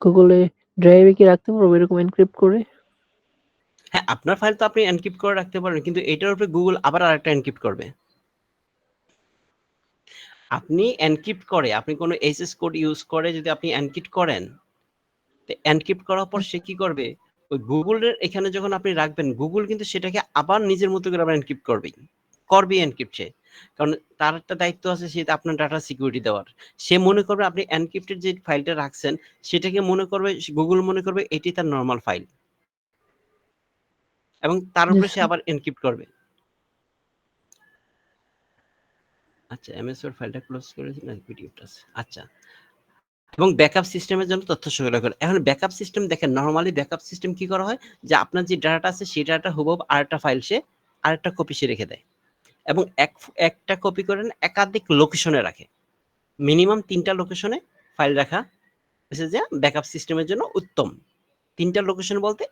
B: গুগলে ড্রাইভে কি রাখতে পারবো এরকম এনক্রিপ্ট করে?
A: হ্যাঁ, আপনার ফাইল তো আপনি এনক্রিপ্ট করে রাখতে পারেন, কিন্তু এটার উপরে গুগল আবার আরেকটা এনক্রিপ্ট করবে। আপনি এনক্রিপ্ট করে, আপনি কোনো এসএস কোড ইউজ করে যদি আপনি এনক্রিপ্ট করেন, এনক্রিপ্ট করার পর সে কি করবে, ওই গুগলের এখানে যখন আপনি রাখবেন, গুগল কিন্তু সেটাকে আবার নিজের মতো করে আবার এনক্রিপ্ট করবেই এনক্রিপ্ট সে। কারণ তার একটা দায়িত্ব আছে, সেটা আপনার ডাটা সিকিউরিটি দেওয়ার। সে মনে করবে আপনি এনক্রিপ্টেড যে ফাইলটা রাখছেন, সেটাকে মনে করবে, গুগল মনে করবে এটি তার নর্মাল ফাইল, এবং তার
B: জি
A: উপরে সে
B: স্যার।
A: আবার এনক্রিপ্ট করবে। আচ্ছা, এমএস ওয়ার্ড ফাইলটা ক্লোজ করেছি না, ভিডিওটা আছে। আচ্ছা, এবং ব্যাকআপ সিস্টেমের জন্য তথ্য সংগ্রহ করে। এখন ব্যাকআপ সিস্টেম দেখেন, নরমালি ব্যাকআপ সিস্টেম কি করা হয়, যে আপনার যে ডাটাটা আছে সেই ডাটাটা হুবহু আরেকটা ফাইল সে আরেকটা কপি সে রেখে দেয়, এবং একটা কপি করেন একাধিক লোকেশনে রাখে। মিনিমাম ৩টা লোকেশনে ফাইল রাখা হচ্ছে যে ব্যাকআপ সিস্টেমের জন্য উত্তম। ৩টা লোকেশন বলতে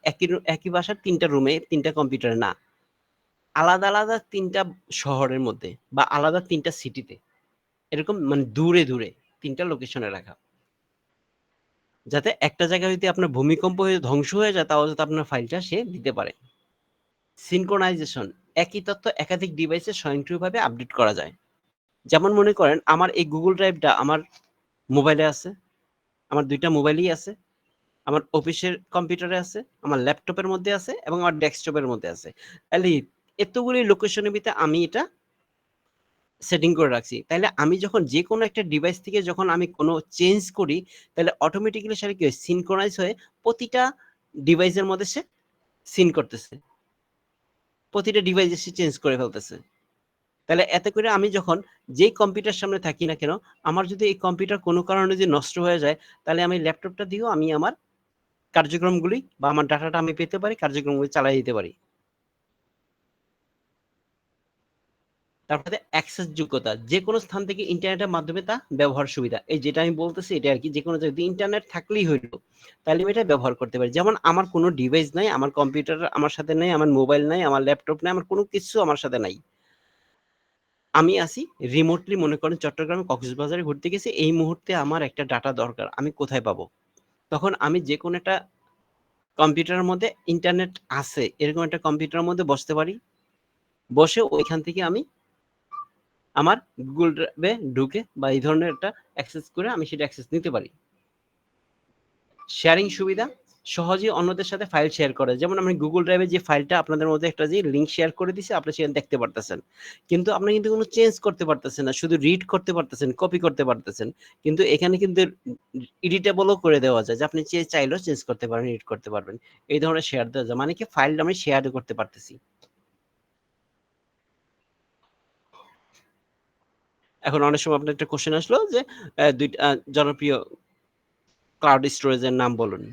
A: একই বাসার ৩টা রুমে ৩টা কম্পিউটারে না, আলাদা আলাদা ৩টা শহরের মধ্যে বা আলাদা ৩টা সিটিতে, এরকম মানে দূরে দূরে ৩টা লোকেশনে রাখা, যাতে একটা জায়গায় যদি আপনার ভূমিকম্প হয়ে ধ্বংস হয়ে যায়, তাও যাতে আপনার ফাইলটা সে দিতে পারে। সিনক্রোনাইজেশন, একই তথ্য একাধিক ডিভাইসে স্বয়ংক্রিয়ভাবে আপডেট করা যায়। যেমন মনে করেন আমার এই গুগল ড্রাইভটা আমার মোবাইলে আছে, আমার ২টা মোবাইলেই আছে, আমার অফিসের কম্পিউটারে আছে, আমার ল্যাপটপের মধ্যে আছে, এবং আমার ডেস্কটপের মধ্যে আছে। তাহলে এতগুলি লোকেশনের ভিতরে আমি এটা সেটিং করে রাখছি। তাইলে আমি যখন যেকোনো একটা ডিভাইস থেকে যখন আমি কোনো চেঞ্জ করি, তাহলে অটোমেটিক্যালি সেটা কি হয়, সিনক্রোনাইজ হয়ে প্রতিটা ডিভাইসের মধ্যে সে সিন করতেছে। প্রতিটা ডিভাইসে সে চেঞ্জ করে ফেলতেছে। তাহলে এতে করে আমি যখন যেই কম্পিউটার সামনে থাকি না কেন, আমার যদি এই কম্পিউটার কোনো কারণে যদি নষ্ট হয়ে যায়, তাহলে আমি ল্যাপটপটা দিয়েও আমি আমার কার্যক্রমগুলি বা আমার ডাটাটা আমি পেতে পারি, কার্যক্রমগুলি চালিয়ে দিতে পারি। তারপরে অ্যাক্সেস যোগ্যতা, যে কোনো স্থান থেকে ইন্টারনেটের মাধ্যমে তা ব্যবহার সুবিধা। এই যেটা আমি বলতেছি এটা আর কি, যে কোনো জায়গায় ইন্টারনেট থাকলেই হইলো, তাহলে আমি এটা ব্যবহার করতে পারি। যেমন আমার কোনো ডিভাইস নাই, আমার কম্পিউটার আমার সাথে নেই, আমার মোবাইল নাই, আমার ল্যাপটপ নাই, আমার কোনো কিছু আমার সাথে নাই, আমি আছি রিমোটলি, মনে করেন চট্টগ্রামে কক্সবাজারে ঘুরতে গেছি, এই মুহূর্তে আমার একটা ডাটা দরকার, আমি কোথায় পাবো? তখন আমি যে কোনো একটা কম্পিউটারের মধ্যে ইন্টারনেট আছে এরকম একটা কম্পিউটারের মধ্যে বসতে পারি, বসে ওইখান থেকে আমি আমার গুগল ড্রাইভে ঢুকে বা এই ধরনের একটা অ্যাক্সেস করে আমি সেটা অ্যাক্সেস নিতে পারি। শেয়ারিং সুবিধা, সহজেই অন্যদের সাথে ফাইল শেয়ার করে। যেমন আমি গুগল ড্রাইভে যে ফাইলটা আপনাদের মধ্যে একটা যে লিঙ্ক শেয়ার করে দিছি, আপনি সেখানে দেখতে পারতেছেন, কিন্তু আপনি কিন্তু কোনো চেঞ্জ করতে পারতেছেন না, শুধু রিড করতে পারতেছেন, কপি করতে পারতেছেন। কিন্তু এখানে কিন্তু এডিটেবলও করে দেওয়া যায়, যে আপনি চাইলেও চেঞ্জ করতে পারেন, এডিট করতে পারবেন। এই ধরনের শেয়ার দেওয়া যায়, মানে কি ফাইলটা আমি শেয়ার করতে পারতেছি। এখন অনেক সময় আপনার একটা কোশ্চেন আসলো যে দুইটা জনপ্রিয় ক্লাউড স্টোরেজের নাম বলুন।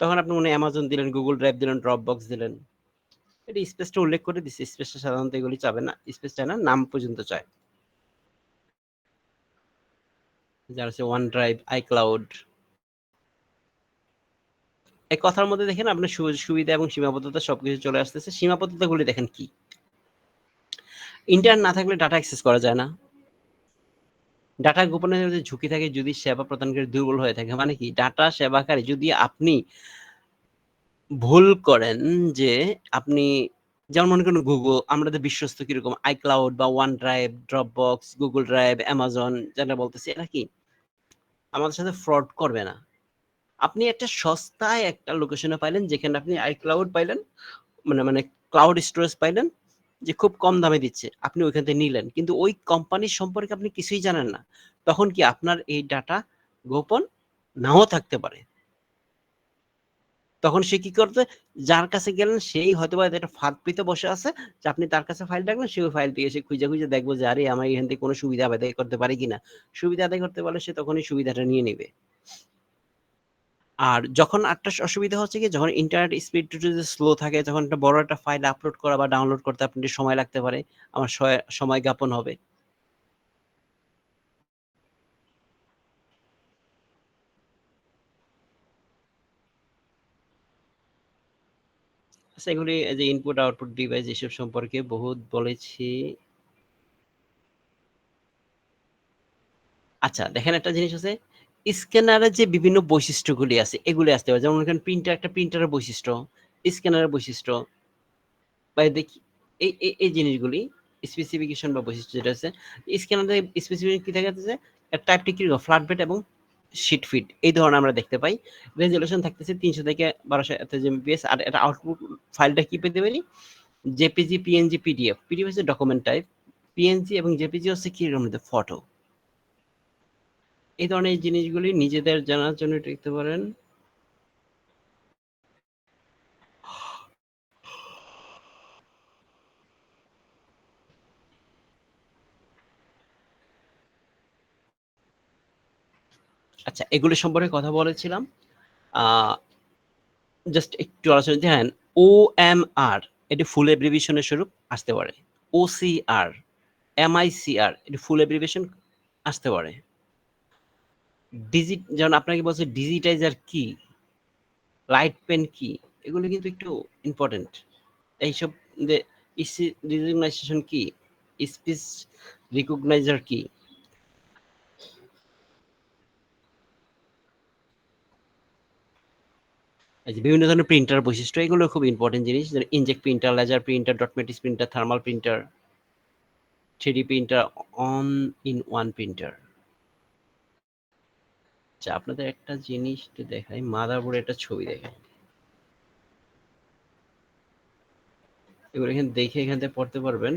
A: তখন আপনি মনে অ্যামাজন দিলেন, গুগল ড্রাইভ দিলেন, ড্রপ বক্স দিলেন, এটা স্পেসটা উল্লেখ করে দিচ্ছে। স্পেসটা সাধারণত এগুলি চাবে না, স্পেস চায় না, নাম পর্যন্ত চায়। যার হচ্ছে ওয়ান ড্রাইভ, আইক্লাউড। এই কথার মধ্যে দেখেন আপনার সুবিধা এবং সীমাবদ্ধতা সবকিছু চলে আসতেছে। সীমাবদ্ধতাগুলি দেখেন কি, ইন্টারনেট না থাকলে ডাটা অ্যাক্সেস করা যায় না, ডাটা গোপনের যে ঝুঁকি থাকে যদি সেবা প্রদানকারী দুর্বল হয়ে থাকে, মানে কি ডাটা সেবাকারী যদি আপনি ভুল করেন, যে আপনি যেমন মনে করেন গুগল, আমাদের বিশ্বস্ত কিরকম আইক্লাউড বা one drive, drop box, Google drive, Amazon যেটা বলতেছি, এরা কি আমাদের সাথে ফ্রড করবে না। আপনি একটা সস্তায় একটা লোকেশনে পাইলেন, যেখানে আপনি আইক্লাউড পাইলেন, মানে মানে ক্লাউড স্টোরেজ পাইলেন, যে খুব কম দামে দিচ্ছে, আপনি ওইখান থেকে নিলেন, কিন্তু ওই কোম্পানির সম্পর্কে আপনি কিছুই জানেন না। তখন কি আপনার এই ডাটা গোপন নাও থাকতে পারে। তখন সে কি করবে, যার কাছে গেলেন সেই হয়তো বা একটা ফাঁদ পেতে বসে আছে, যে আপনি তার কাছে ফাইল রাখবেন, সেই ফাইল থেকে সে খুঁজে খুঁজে দেখবো যে আরে আমার এখান থেকে কোনো সুবিধা আদায় করতে পারি কিনা। সুবিধা আদায় করতে পারলে সে তখনই সুবিধাটা নিয়ে নেবে। আর যখন একটা অসুবিধা হচ্ছে কি, যখন ইন্টারনেট স্পিড যদি স্লো থাকে, তখন একটা বড় একটা ফাইল আপলোড করা বা ডাউনলোড করতে আপনার সময় লাগতে পারে, আমার সময় জ্ঞাপন হবে। আচ্ছা, এগুলি যে ইনপুট আউটপুট ডিভাইস এসব সম্পর্কে বহুত বলেছি। আচ্ছা দেখেন, একটা জিনিস আছে, স্ক্যানারের যে বিভিন্ন বৈশিষ্ট্যগুলি আছে এগুলি আসতে পারে। যেমন এখানে প্রিন্টার, একটা প্রিন্টারের বৈশিষ্ট্য, স্ক্যানারের বৈশিষ্ট্য, বা দেখি এই জিনিসগুলি স্পেসিফিকেশন বা বৈশিষ্ট্য যেটা আছে। স্ক্যানারে স্পেসিফিকেশন কি দেখা যাচ্ছে, টাইপটি কিরকম ফ্ল্যাট বেড এবং শিট ফিট এই ধরনের আমরা দেখতে পাই। রেজলিউশন থাকতেছে 300 থেকে 1200 এমবিপিএস। আর এটা আউটপুট ফাইলটা কি পেতে পারি, জেপিজি, পিএনজি, পিডিএফ। পিডিএফ হচ্ছে ডকুমেন্ট টাইপ, পিএনজি এবং জেপিজি হচ্ছে কি রকম ফটো। এই ধরনের জিনিসগুলি নিজেদের জানার জন্য দেখতে পারেন। আচ্ছা, এগুলি সম্পর্কে কথা বলেছিলাম। জাস্ট একটু আলোচনা দেখেন, OMR এটি ফুল এব্রিভিয়েশনের স্বরূপ আসতে পারে, OCR, MICR এটি ফুল এব্রিভিয়েশন আসতে পারে। যেমন আপনাকে বলছে ডিজিটাইজার কি, লাইট পেন কি, এগুলো কিন্তু একটু ইম্পর্টেন্ট। এইসব রিকগনাইজেশন কি, স্পিচ রিকগনাইজার কি, এই যে বিভিন্ন ধরনের প্রিন্টার বৈশিষ্ট্য, এগুলো খুব ইম্পর্টেন্ট জিনিস। Inkjet printer, laser printer, dot matrix printer, thermal printer, 3D printer, all in one printer. আচ্ছা, আপনাদের একটা জিনিস একটু দেখাই, মাদারবোর্ডে একটা ছবি দেখাই, এগুলো এখানে দেখে এখান থেকে পড়তে পারবেন।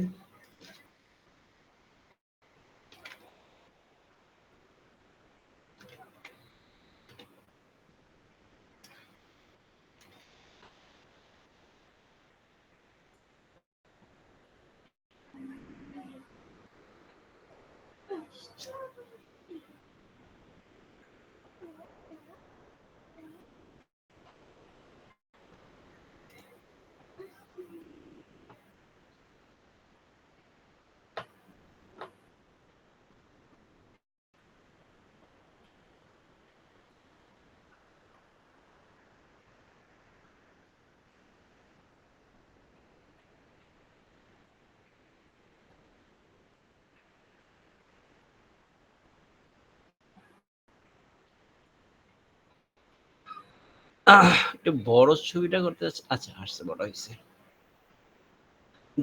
A: একটু বড় ছবিটা করতে আচ্ছা আসছে, বড় হয়েছে।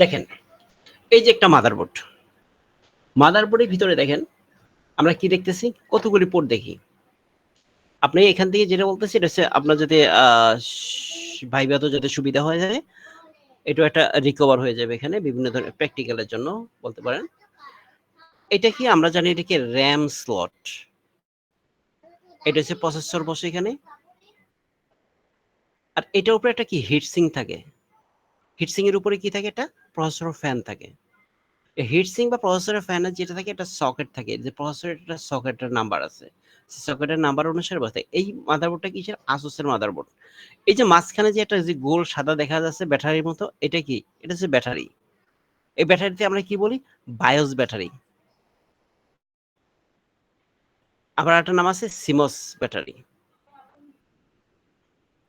A: দেখেন এই যে একটা মাদারবোর্ড, মাদারবোর্ডের ভিতরে দেখেন আমরা কি দেখতেছি, কতগুলি পোর্ট দেখি। আপনি এখান থেকে যেটা বলতেছি এটা হচ্ছে আপনার যাতে ভাইভাতে যাতে সুবিধা হয়ে যায়, এটা একটা রিকভার হয়ে যাবে এখানে বিভিন্ন ধরনের প্র্যাকটিক্যালের জন্য বলতে পারেন। এটা কি আমরা জানি এটাকে র্যাম স্লট, এটা হচ্ছে প্রসেসর বসে এখানে, আর এটার উপরে একটা কি হিটসিং থাকে, হিটসিং এর উপরে কি থাকে, একটা প্রসেসর ফ্যান থাকে। হিটসিং বা প্রসেসরের ফ্যানের যেটা থাকে একটা সকেট থাকে, যে প্রসেসরের একটা সকেটের নাম্বার আছে, সকেটের নাম্বার অনুসারে বসে। এই মাদারবোর্ডটা কিসের, আসুসের মাদারবোর্ড। এই যে মাঝখানে যে একটা যে গোল সাদা দেখা যাচ্ছে ব্যাটারির মতো, এটা কি, এটা হচ্ছে ব্যাটারি। এই ব্যাটারিতে আমরা কি বলি, বায়োস ব্যাটারি। আবার একটা নাম আছে সিমস ব্যাটারি।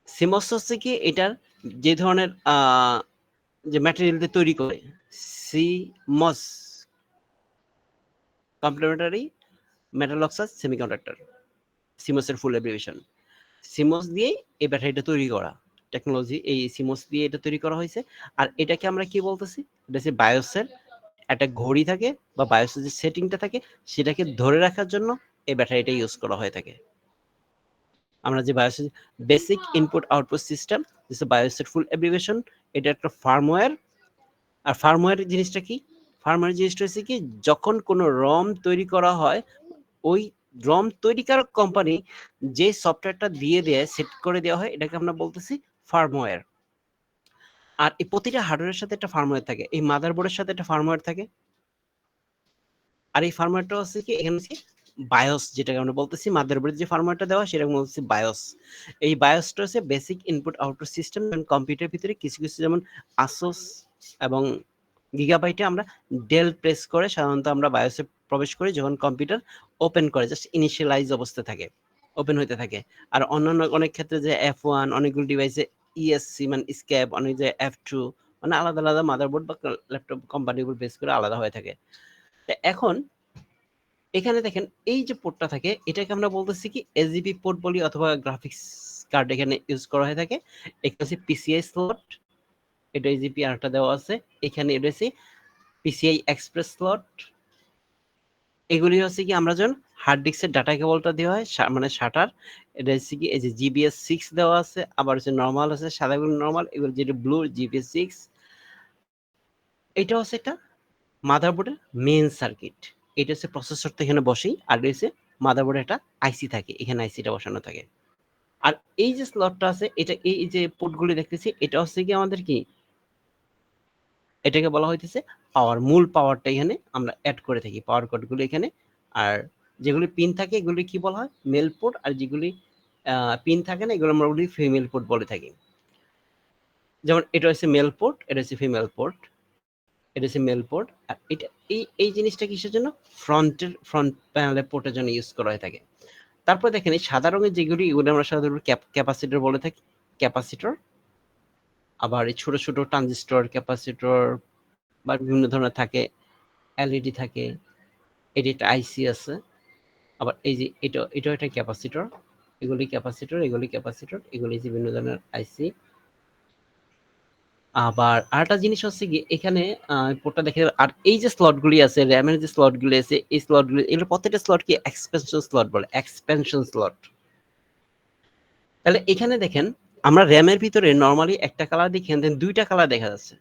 A: সিমস হচ্ছে কি এটার যে ধরনের যে ম্যাটেরিয়াল দিয়ে তৈরি করে, CMOS complementary metal oxide semiconductor, সিমসের ফুল অ্যাব্রিভিয়েশন। সিমস দিয়ে এই ব্যাটারিটা তৈরি করা টেকনোলজি, এই সিমস দিয়ে এটা তৈরি করা হয়েছে। আর এটাকে আমরা কি বলতেছি, এটা হচ্ছে বায়োসের একটা ঘড়ি থাকে বা বায়োসের যে সেটিংটা থাকে সেটাকে ধরে রাখার জন্য এই ব্যাটারিটা ইউজ করা হয়ে থাকে। আমরা যে বায়োসের বেসিক ইনপুট আউটপুট সিস্টেম, বায়োসের ফুল অ্যাব্রিভিয়েশন, এটা একটা ফার্মওয়্যার। আর ফার্মওয়্যার জিনিসটা কি, ফার্মওয়্যার জিনিসটা হচ্ছে কি, যখন কোনো রম তৈরি করা হয়, ওই রম তৈরিকারক কোম্পানি যে সফটওয়্যারটা দিয়ে দেয়, সেট করে দেওয়া হয়, এটাকে আমরা বলতেছি ফার্মওয়্যার। আর এই প্রতিটা হার্ডওয়্যারের সাথে একটা ফার্মওয়্যার থাকে, এই মাদারবোর্ডের সাথে একটা ফার্মওয়্যার থাকে। আর এই ফার্মওয়্যারটা হচ্ছে কি, এখানে হচ্ছে বায়োস, যেটাকে আমরা বলতেছি মাদারবোর্ডের যে ফার্মওয়্যারটা দেওয়া সেটাকে বলতেছি বায়োস। এই বায়োসটা হচ্ছে basic input output system. Computer ভিতরে কিছু কিছু যেমন আসুস এবং গিগাবাইটে আমরা ডেল প্রেস করে সাধারণত আমরা বায়োসে প্রবেশ করি যখন কম্পিউটার ওপেন করে, জাস্ট ইনিশিয়ালাইজ অবস্থায় থাকে, ওপেন হইতে থাকে। আর অন্যান্য অনেক ক্ষেত্রে যে F1, অনেকগুলো ডিভাইসে ইএসসি মানে স্ক্যাপ, অনেক যে F2, মানে আলাদা আলাদা মাদারবোর্ড বা ল্যাপটপ কোম্পানিগুলো বেস করে আলাদা হয়ে থাকে। এখন এখানে দেখেন এই যে পোর্টটা থাকে এটাকে আমরা বলতেছি কি এসজিপি পোর্ট বলি, অথবা গ্রাফিক্স কার্ড এখানে ইউজ করা হয়ে থাকে। এখানে হচ্ছে পিসিআই স্লট, এটা এসজিপি আরটা দেওয়া আছে এখানে, এটা হচ্ছে পিসিআই এক্সপ্রেস স্লট। এগুলি হচ্ছে কি আমরা যখন হার্ড ডিস্কের ডাটা কেবলটা দেওয়া হয় মানে শাটার, এটা হচ্ছে কি এই যে জিবিএস 6 দেওয়া আছে, আবার হচ্ছে নর্মাল আছে, সাদাগুলো নর্মাল, এগুলো যেটা ব্লু জিবিএস 6। এটা হচ্ছে একটা মাদারবোর্ডের মেইন সার্কিট, এটা হচ্ছে প্রসেসর তো এখানে বসেই, আর রয়েছে মাদারবোর্ডে একটা আইসি থাকে, এখানে আইসিটা বসানো থাকে। আর এই যে স্লটটা আছে, এটা এই যে পোর্টগুলি দেখতেছি, এটা হচ্ছে কি আমাদের কি, এটাকে বলা হইতেছে পাওয়ার, মূল পাওয়ারটা এখানে আমরা অ্যাড করে থাকি, পাওয়ার কোডগুলো এখানে। আর যেগুলি পিন থাকে এগুলি কি বলা হয়, মেল পোর্ট, আর যেগুলি পিন থাকে না এগুলো আমরা বলি ফিমেল পোর্ট বলে থাকি। যেমন এটা হচ্ছে মেল পোর্ট, এটা হচ্ছে ফিমেল পোর্ট, এটা হচ্ছে মেল পোর্ট। আর এটা এই জিনিসটা কিসের জন্য, ফ্রন্ট প্যানেলের পোর্টের জন্য ইউজ করা হয়ে থাকে। তারপর দেখেন এই সাদা রঙের যেগুলি, এগুলো আমরা সাধারণত ক্যাপাসিটর বলে থাকি, ক্যাপাসিটর। আবার এই ছোট ছোট ট্রানজিস্টর ক্যাপাসিটর বা বিভিন্ন ধরনের থাকে, এলইডি থাকে, এটি একটা আইসি আছে। আবার এই যে এটা একটা ক্যাপাসিটর, এগুলি ক্যাপাসিটর, এগুলি ক্যাপাসিটর, এগুলি বিভিন্ন ধরনের আইসি। আবার আরেকটা জিনিস হচ্ছে কি এখানে পোর্টটা দেখে, আর এই যে স্লটগুলি আছে, র্যামের যে স্লটগুলি আছে, এই স্লটগুলি, এগুলো প্রত্যেকটা স্লট কি এক্সপেনশন স্লট বলে, এক্সপেনশন স্লট। তাহলে এখানে দেখেন আমরা র্যামের ভিতরে নরমালি একটা কালার দেখি, দেন দুইটা কালার দেখা যাচ্ছে।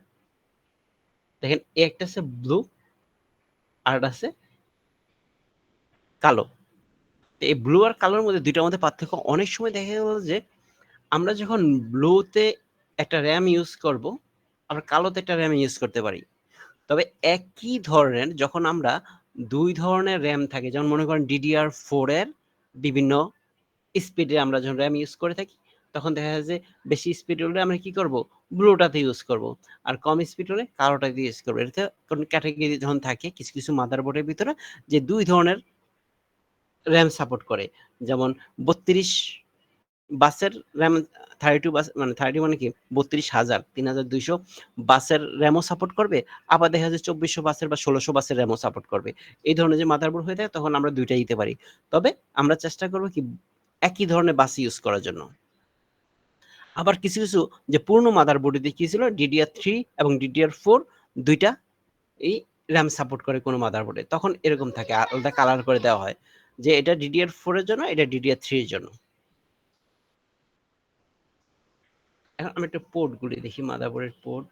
A: দেখেন একটা আছে ব্লু আর একটা আছে কালো। এই ব্লু আর কালোর মধ্যে দুইটার মধ্যে পার্থক্য অনেক সময় দেখা গেল যে আমরা যখন ব্লুতে একটা র্যাম ইউজ করব, আমরা কালোতে একটা র্যাম ইউজ করতে পারি। তবে একই ধরনের যখন আমরা দুই ধরনের র্যাম থাকে, যেমন মনে করেন DDR4 এর বিভিন্ন স্পিডে আমরা যখন র্যাম ইউজ করে থাকি, তখন দেখা যায় যে বেশি স্পিড হলে আমরা কি করব, ব্লুটাতে ইউজ করব, আর কম স্পিড হলে কালোটাতে ইউজ করবো। এটাতে কোন ক্যাটাগরি যখন থাকে কিছু কিছু মাদারবোর্ডের ভিতরে যে দুই ধরনের র্যাম সাপোর্ট করে, যেমন 32 বাসের র্যাম, 32 বাস মানে 30 মানে কি 32,000 3200 বাসের র্যামও সাপোর্ট করবে, আবার দেখা যায় 2400 বাসের বা 1600 বাসের র্যামও সাপোর্ট করবে। এই ধরনের যে মাদারবোর্ড হয়ে থাকে তখন আমরা দুইটাই দিতে পারি। তবে আমরা চেষ্টা করব কি একই ধরনের বাস ইউজ করার জন্য। আবার কিছু কিছু যে পূর্ণ মাদারবোর্ডে কি ছিল DDR3 এবং DDR4 দুইটা এই র্যাম সাপোর্ট করে কোনো মাদারবোর্ডে, তখন এরকম থাকে, আলাদা কালার করে দেওয়া হয় যে এটা DDR4 এর জন্য, এটা DDR3 এর জন্য। এখন আমি একটা পোর্ট গুলি দেখি, মাদারবোর্ডের পোর্ট।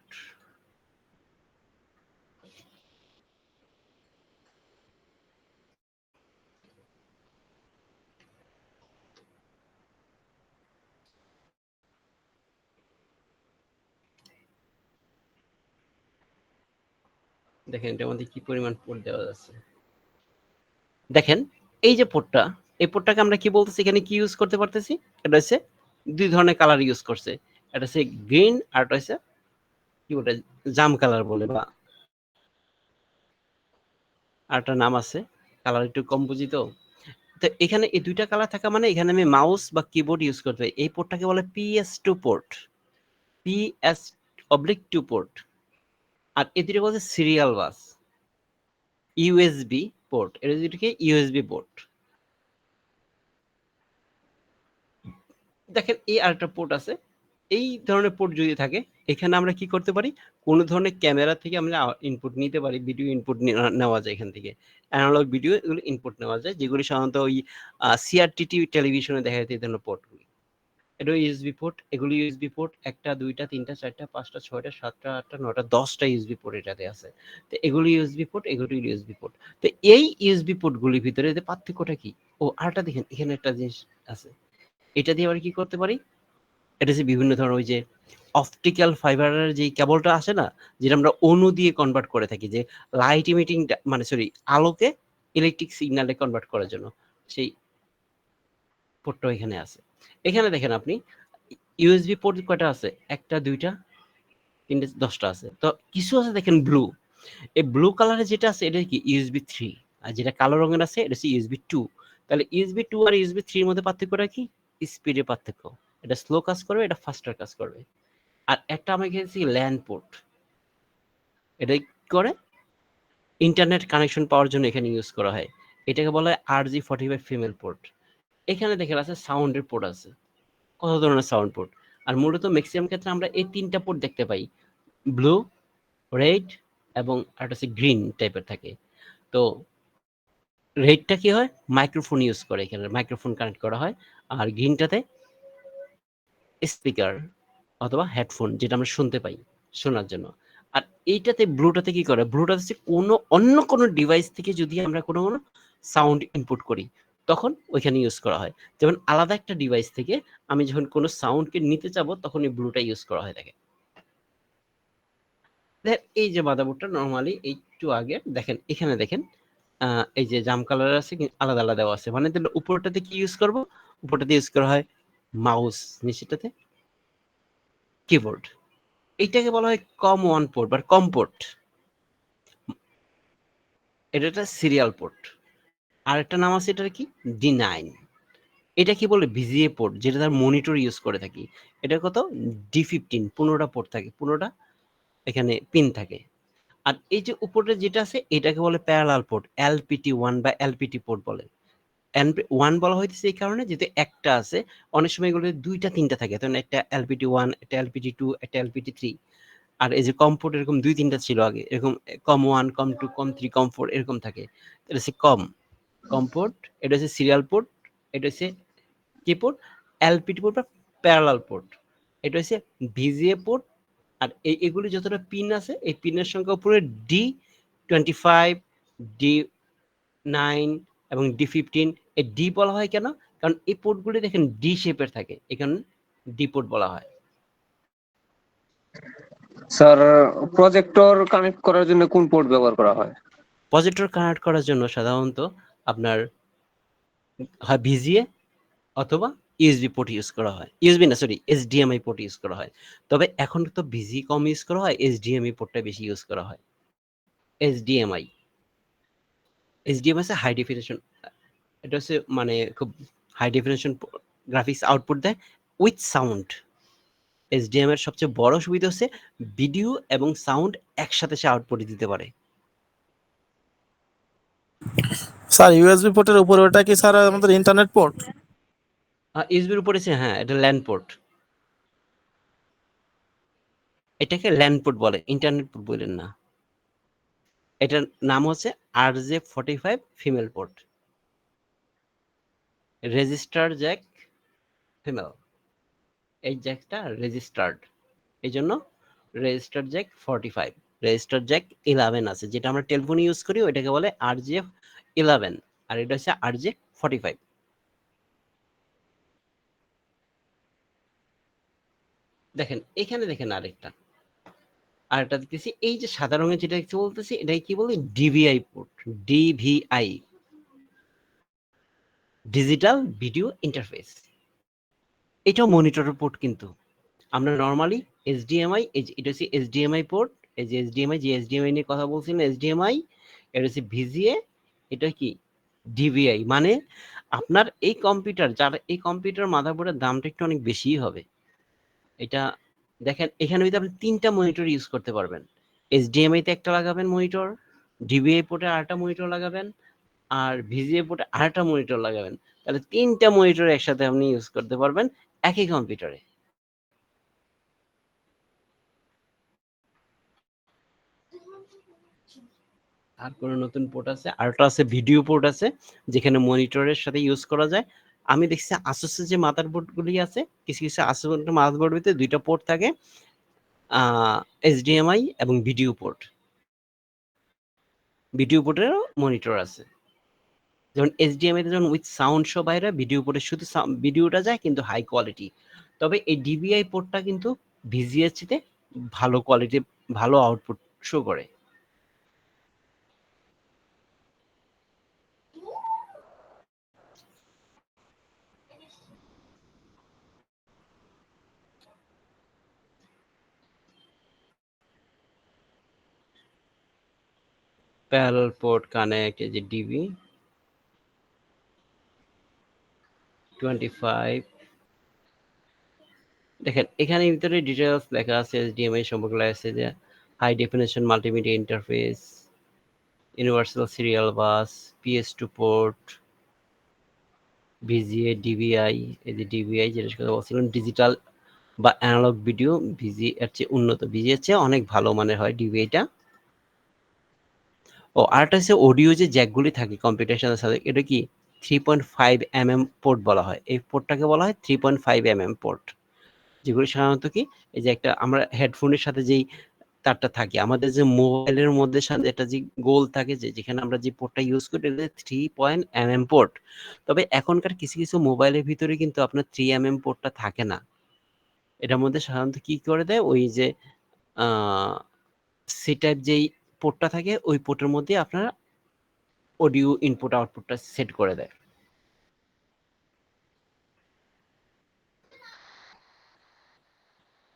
A: দেখেন এটার মধ্যে কি পরিমাণ পোর্ট দেওয়া আছে। দেখেন এই যে পোর্টটা, এই পোর্টটাকে আমরা কি বলতেছি, এখানে কি ইউজ করতে পারতেছি, এটা হচ্ছে দুই ধরনের কালার ইউজ করছে, এটা হচ্ছে গ্রিন আর এটা হচ্ছে কি বলে জাম কালার বলে, বা আর একটা নাম আছে, কালার একটু কম বুঝি তো। তো এখানে এই দুইটা কালার থাকা মানে এখানে আমি মাউস বা কিবোর্ড ইউজ করতে পারি। এই পোর্টটাকে বলে PS2 পোর্ট, PS/2 পোর্ট। আর এই দুটো বলছে সিরিয়াল বাস, ইউএসবি পোর্ট, এটা দুটোকে ইউএসবি পোর্ট। দেখেন এই আরেকটা পোর্ট আছে, এই ধরনের পোর্ট যদি থাকে এখানে আমরা কি করতে পারি, কোন ধরনের ক্যামেরা থেকে আমরা ইনপুট নিতে পারি, ভিডিও ইনপুট নেওয়া যায়, এখান থেকে অ্যানালগ ভিডিও এগুলো ইনপুট নেওয়া যায়, যেগুলি সাধারণত ওই সিআরটিটি টেলিভিশনে দেখা যায় এই ধরনের পোর্টগুলি। এটা ইউএসবি পোর্ট, এগুলি ইউএসবি পোর্ট, একটা দুইটা তিনটা চারটা পাঁচটা ছয়টা সাতটা আটটা নয়টা 10টা ইউএসবি পোর্ট এটাতে আছে। তো এগুলি ইউএসবি পোর্ট, এগুলি ইউএসবি পোর্ট। তো এই ইউএসবি পোর্টগুলির ভিতরে এদের পার্থক্যটা কি? ও আরেকটা দেখেন এখানে একটা জিনিস আছে, এটা দিয়ে আবার কি করতে পারি, এটা হচ্ছে বিভিন্ন ধরনের ওই যে অপটিক্যাল ফাইবারের যে কেবলটা আসে না, যেটা আমরা অণু দিয়ে কনভার্ট করে থাকি, যে লাইট ইমিটিং মানে সরি আলোকে ইলেকট্রিক সিগন্যালে কনভার্ট করার জন্য, সেই পোর্টটা এখানে আছে। এখানে দেখেন আপনি ইউএসবি পোর্ট কয়টা আছে, একটা দুইটা তিনটে 10টা আছে। তো কিছু আছে দেখেন ব্লু, এই ব্লু কালারে যেটা আছে এটা কি USB 3, আর যেটা কালো রঙের আছে এটা হচ্ছে USB 2। তাহলে USB 2 আর USB 3 এর মধ্যে পার্থক্যটা কি? স্পিডের পার্থক্য, এটা স্লো কাজ করবে, এটা ফাস্টার কাজ করবে। আর একটা আমি খেয়েছি ল্যান পোর্ট, এটা কি করে ইন্টারনেট কানেকশন পাওয়ার জন্য এখানে ইউজ করা হয়, এটাকে বলা হয় RJ45 ফিমেল পোর্ট। এখানে দেখেন আছে সাউন্ডের পোর্ট আছে, কত ধরনের সাউন্ড পোর্ট। আর মূলত ম্যাক্সিমাম ক্ষেত্রে আমরা এই তিনটা পোর্ট দেখতে পাই, ব্লু, রেড এবং একটা হচ্ছে গ্রিন টাইপের থাকে। তো রেডটা কি হয়, মাইক্রোফোন ইউজ করে, এখানে মাইক্রোফোন কানেক্ট করা হয়। আর গ্রিনটাতে স্পিকার অথবা হেডফোন, যেটা আমরা শুনতে পাই শোনার জন্য। আর এইটাতে ব্লুটাতে কি করে, ব্লুটাতে হচ্ছে কোনো অন্য কোনো ডিভাইস থেকে যদি আমরা কোনো কোনো সাউন্ড ইনপুট করি তখন ওইখানে ইউজ করা হয়। যেমন আলাদা একটা ডিভাইস থেকে আমি যখন কোনো সাউন্ডকে নিতে যাব তখন এই ব্লুটা ইউজ করা হয় থাকে। এই যে মাদারবোর্ডটা নরমালি একটু আগে দেখেন, এখানে দেখেন এই যে জাম কালার আছে, আলাদা আলাদা দেওয়া আছে, মানে তাহলে উপরটাতে কি ইউজ করব, উপরটাতে ইউজ করা হয় মাউস, নিচেটাতে কিবোর্ড। এইটাকে বলা হয় কম পোর্ট বা কম পোর্ট, এটা একটা সিরিয়াল পোর্ট। আর একটা নাম আছে এটার কি D9, এটা কি বলে VGA পোর্ট, যেটা তার মনিটর ইউজ করে থাকি। এটা কত D15, 15টা পোর্ট থাকে, 15টা এখানে পিন থাকে। আর এই যে উপরে যেটা আছে এটাকে বলে প্যারালাল পোর্ট, LPT1 বা LPT পোর্ট বলে। ওয়ান বলা হইতেছে এই কারণে যেহেতু একটা আছে, অনেক সময় এগুলো দুইটা তিনটা থাকে, তখন একটা LPT1, একটা LPT2, একটা LPT3। আর এই যে কম পোর্ট এরকম দুই তিনটা ছিল আগে, এরকম COM1, COM2, COM3, COM4 এরকম থাকে। এটা হচ্ছে কম পোর্ট, এটা হচ্ছে সিরিয়াল পোর্ট, এটা হচ্ছে কি পোর্ট, LPT পোর্ট বা প্যারালাল পোর্ট, এটা হচ্ছে VGA পোর্ট। আর এগুলি যতটা পিন আছে এই পিনের সংখ্যা উপরে D25, D9 এবং D15। এই ডি বলা হয় কেন, কারণ এই পোর্টগুলি দেখেন ডি শেপের থাকে, এখানে ডি পোর্ট বলা হয়।
C: স্যার, প্রজেক্টর কানেক্ট করার জন্য কোন পোর্ট ব্যবহার করা হয়?
A: প্রজেক্টর কানেক্ট করার জন্য সাধারণত আপনার হয় VGA অথবা ইউএসবি পোর্ট ইউজ করা হয়, ইউএসবি না সরি HDMI পোর্ট ইউজ করা হয়। তবে এখন তো VGA কম ইউজ করা হয়, HDMI পোর্টটা বেশি ইউজ করা হয়। HDMI হচ্ছে হাই ডেফিনেশন, এটা হচ্ছে মানে খুব হাই ডেফিনেশন গ্রাফিক্স আউটপুট দেয় উইথ সাউন্ড। HDMI এর সবচেয়ে বড় সুবিধা হচ্ছে ভিডিও এবং সাউন্ড একসাথে সে আউটপুটে দিতে পারে।
D: স্যার ইউএসবি পোর্টের উপরে ওটা কি স্যার আমাদের ইন্টারনেট পোর্ট?
A: ইউএসবির উপরে হ্যাঁ এটা ল্যান্ড পোর্ট। এটাকে ল্যান পোর্ট বলে, ইন্টারনেট পোর্ট বলেন না। এটার নাম হচ্ছে RJ45 female port, register Jack female. এই জ্যাকটা রেজিস্টার্ড, এই জন্য রেজিস্টার জ্যাক 45, রেজিস্টার জ্যাক 11 আছে, যেটা আমরা টেলিফোনে ইউজ করি ওইটাকে বলে RJ11, আর এটা হচ্ছে RJ45। দেখেন এখানে দেখেন আরেকটা দেখতেছি, এই যে সাদা রঙের যেটা দেখতে বলতেছি এটাকে কি বলে, DVI port, DVI, digital video interface. এটাও মনিটরের পোর্ট, কিন্তু আমরা নর্মালি এইচডিএমআই, এটা হচ্ছে এইচডিএমআই পোর্ট, এই যে এইচডিএমআই নিয়ে কথা বলছিলাম, এইচডিএমআই, এটা হচ্ছে ভিজিএ, এটা কি ডিভিআই। মানে আপনার এই কম্পিউটার, যার এই কম্পিউটার মাদারবোর্ডের দামটা একটু অনেক বেশিই হবে। এটা দেখেন এখানে যদি আপনি 3টা মনিটর ইউজ করতে পারবেন, এইচডিএমআই তে একটা লাগাবেন মনিটর, ডিভিআই পোর্টে আরেকটা মনিটর লাগাবেন, আর ভিজিএ পোর্টে আরেকটা মনিটর লাগাবেন, তাহলে 3টা মনিটর একসাথে আপনি ইউজ করতে পারবেন একই কম্পিউটারে। আর কোনো নতুন পোর্ট আছে? আরেকটা আছে ভিডিও পোর্ট আছে, যেখানে মনিটরের সাথে ইউজ করা যায়। আমি দেখছি আসুসের যে মাদারবোর্ড গুলি আছে, কিছু কিছু আসুসের মাদারবোর্ড ভিতরে 2টা পোর্ট থাকে, এইচডিএমআই এবং ভিডিও পোর্ট। ভিডিও পোর্টেরও মনিটর আছে, যেমন এইচডিএমআই তে যখন উইথ সাউন্ড শো বাইরে, ভিডিও পোর্টে শুধু ভিডিওটা যায় কিন্তু হাই কোয়ালিটি। তবে এই ডিভিআই পোর্টটা কিন্তু ভিজিএর চেয়ে ভালো কোয়ালিটি, ভালো আউটপুট শো করে। প্যারালাল পোর্ট কানেক্ট, এই যে ডিভি 25। দেখেন এখানে ভিতরে ডিটেইলস লেখা আছে, এইচডিএমআই সম্পর্কে লেখা আছে যে high definition multimedia interface, universal serial bus, PS2 port, VGA, DVI, এই যে ডিভিআই যেটা কথা বলছিলাম, ডিজিটাল বা অ্যানালগ ভিডিও, ভিজি এর চেয়ে উন্নত, ভিজি এর চেয়ে অনেক ভালো মানের হয় ডিভিআইটা। ও আরেকটা হচ্ছে অডিও যে জ্যাকগুলি থাকে কম্পিউটেশনের সাথে, এটা কি 3.5 mm পোর্ট বলা হয়, এই পোর্টটাকে বলা হয় 3.5 mm পোর্ট, যেগুলো সাধারণত কি এই যে একটা আমরা হেডফোনের সাথে যেই তারটা থাকে, আমাদের যে মোবাইলের মধ্যে সাথে একটা যে গোল থাকে, যে যেখানে আমরা যে পোর্টটা ইউজ করি এটা 3.mm পোর্ট। তবে এখনকার কিছু কিছু মোবাইলের ভিতরে কিন্তু আপনার 3mm পোর্টটা থাকে না, এটার মধ্যে সাধারণত কি করে দেয়, ওই যে সি টাইপ যেই পোর্টটা থাকে ওই পোর্টের মধ্যে আপনার অডিও ইনপুট আউটপুটটা সেট করে দেয়।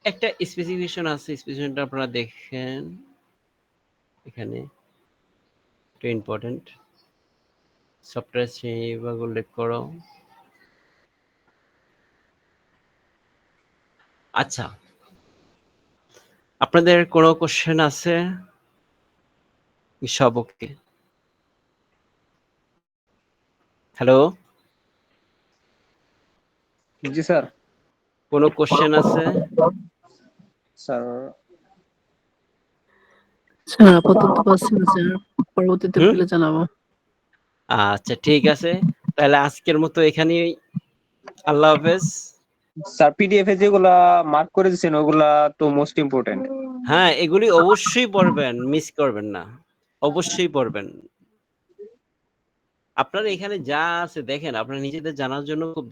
A: একটা স্পেসিফিকেশন আছে, স্পেসিফিকেশনটা আপনারা দেখেন এখানে, এটা ইম্পর্টেন্ট। সফটওয়্যার শ্রেণীবিভাগ উল্লেখ করো। আচ্ছা, আপনাদের কোনো কোশ্চেন আছে? সব ওকে? হ্যালো,
C: জি স্যার।
A: কোনো কোশ্চেন আছে?
C: স্যার
B: স্যার আপাতত পাচ্ছি না স্যার, পরবর্তীতে পেলে জানাবো।
A: আচ্ছা ঠিক আছে, তাহলে আজকের মতো এখানেই, আল্লাহ হাফেজ।
C: স্যার পিডিএফ এ যেগুলা মার্ক করে দিয়েছেন ওগুলা তো মোস্ট ইম্পর্টেন্ট।
A: হ্যাঁ, এগুলি অবশ্যই পড়বেন, মিস করবেন না, অবশ্যই পড়বেন। আপনার এখানে যা আছে দেখেন, আপনার নিজেদের জানার জন্য খুব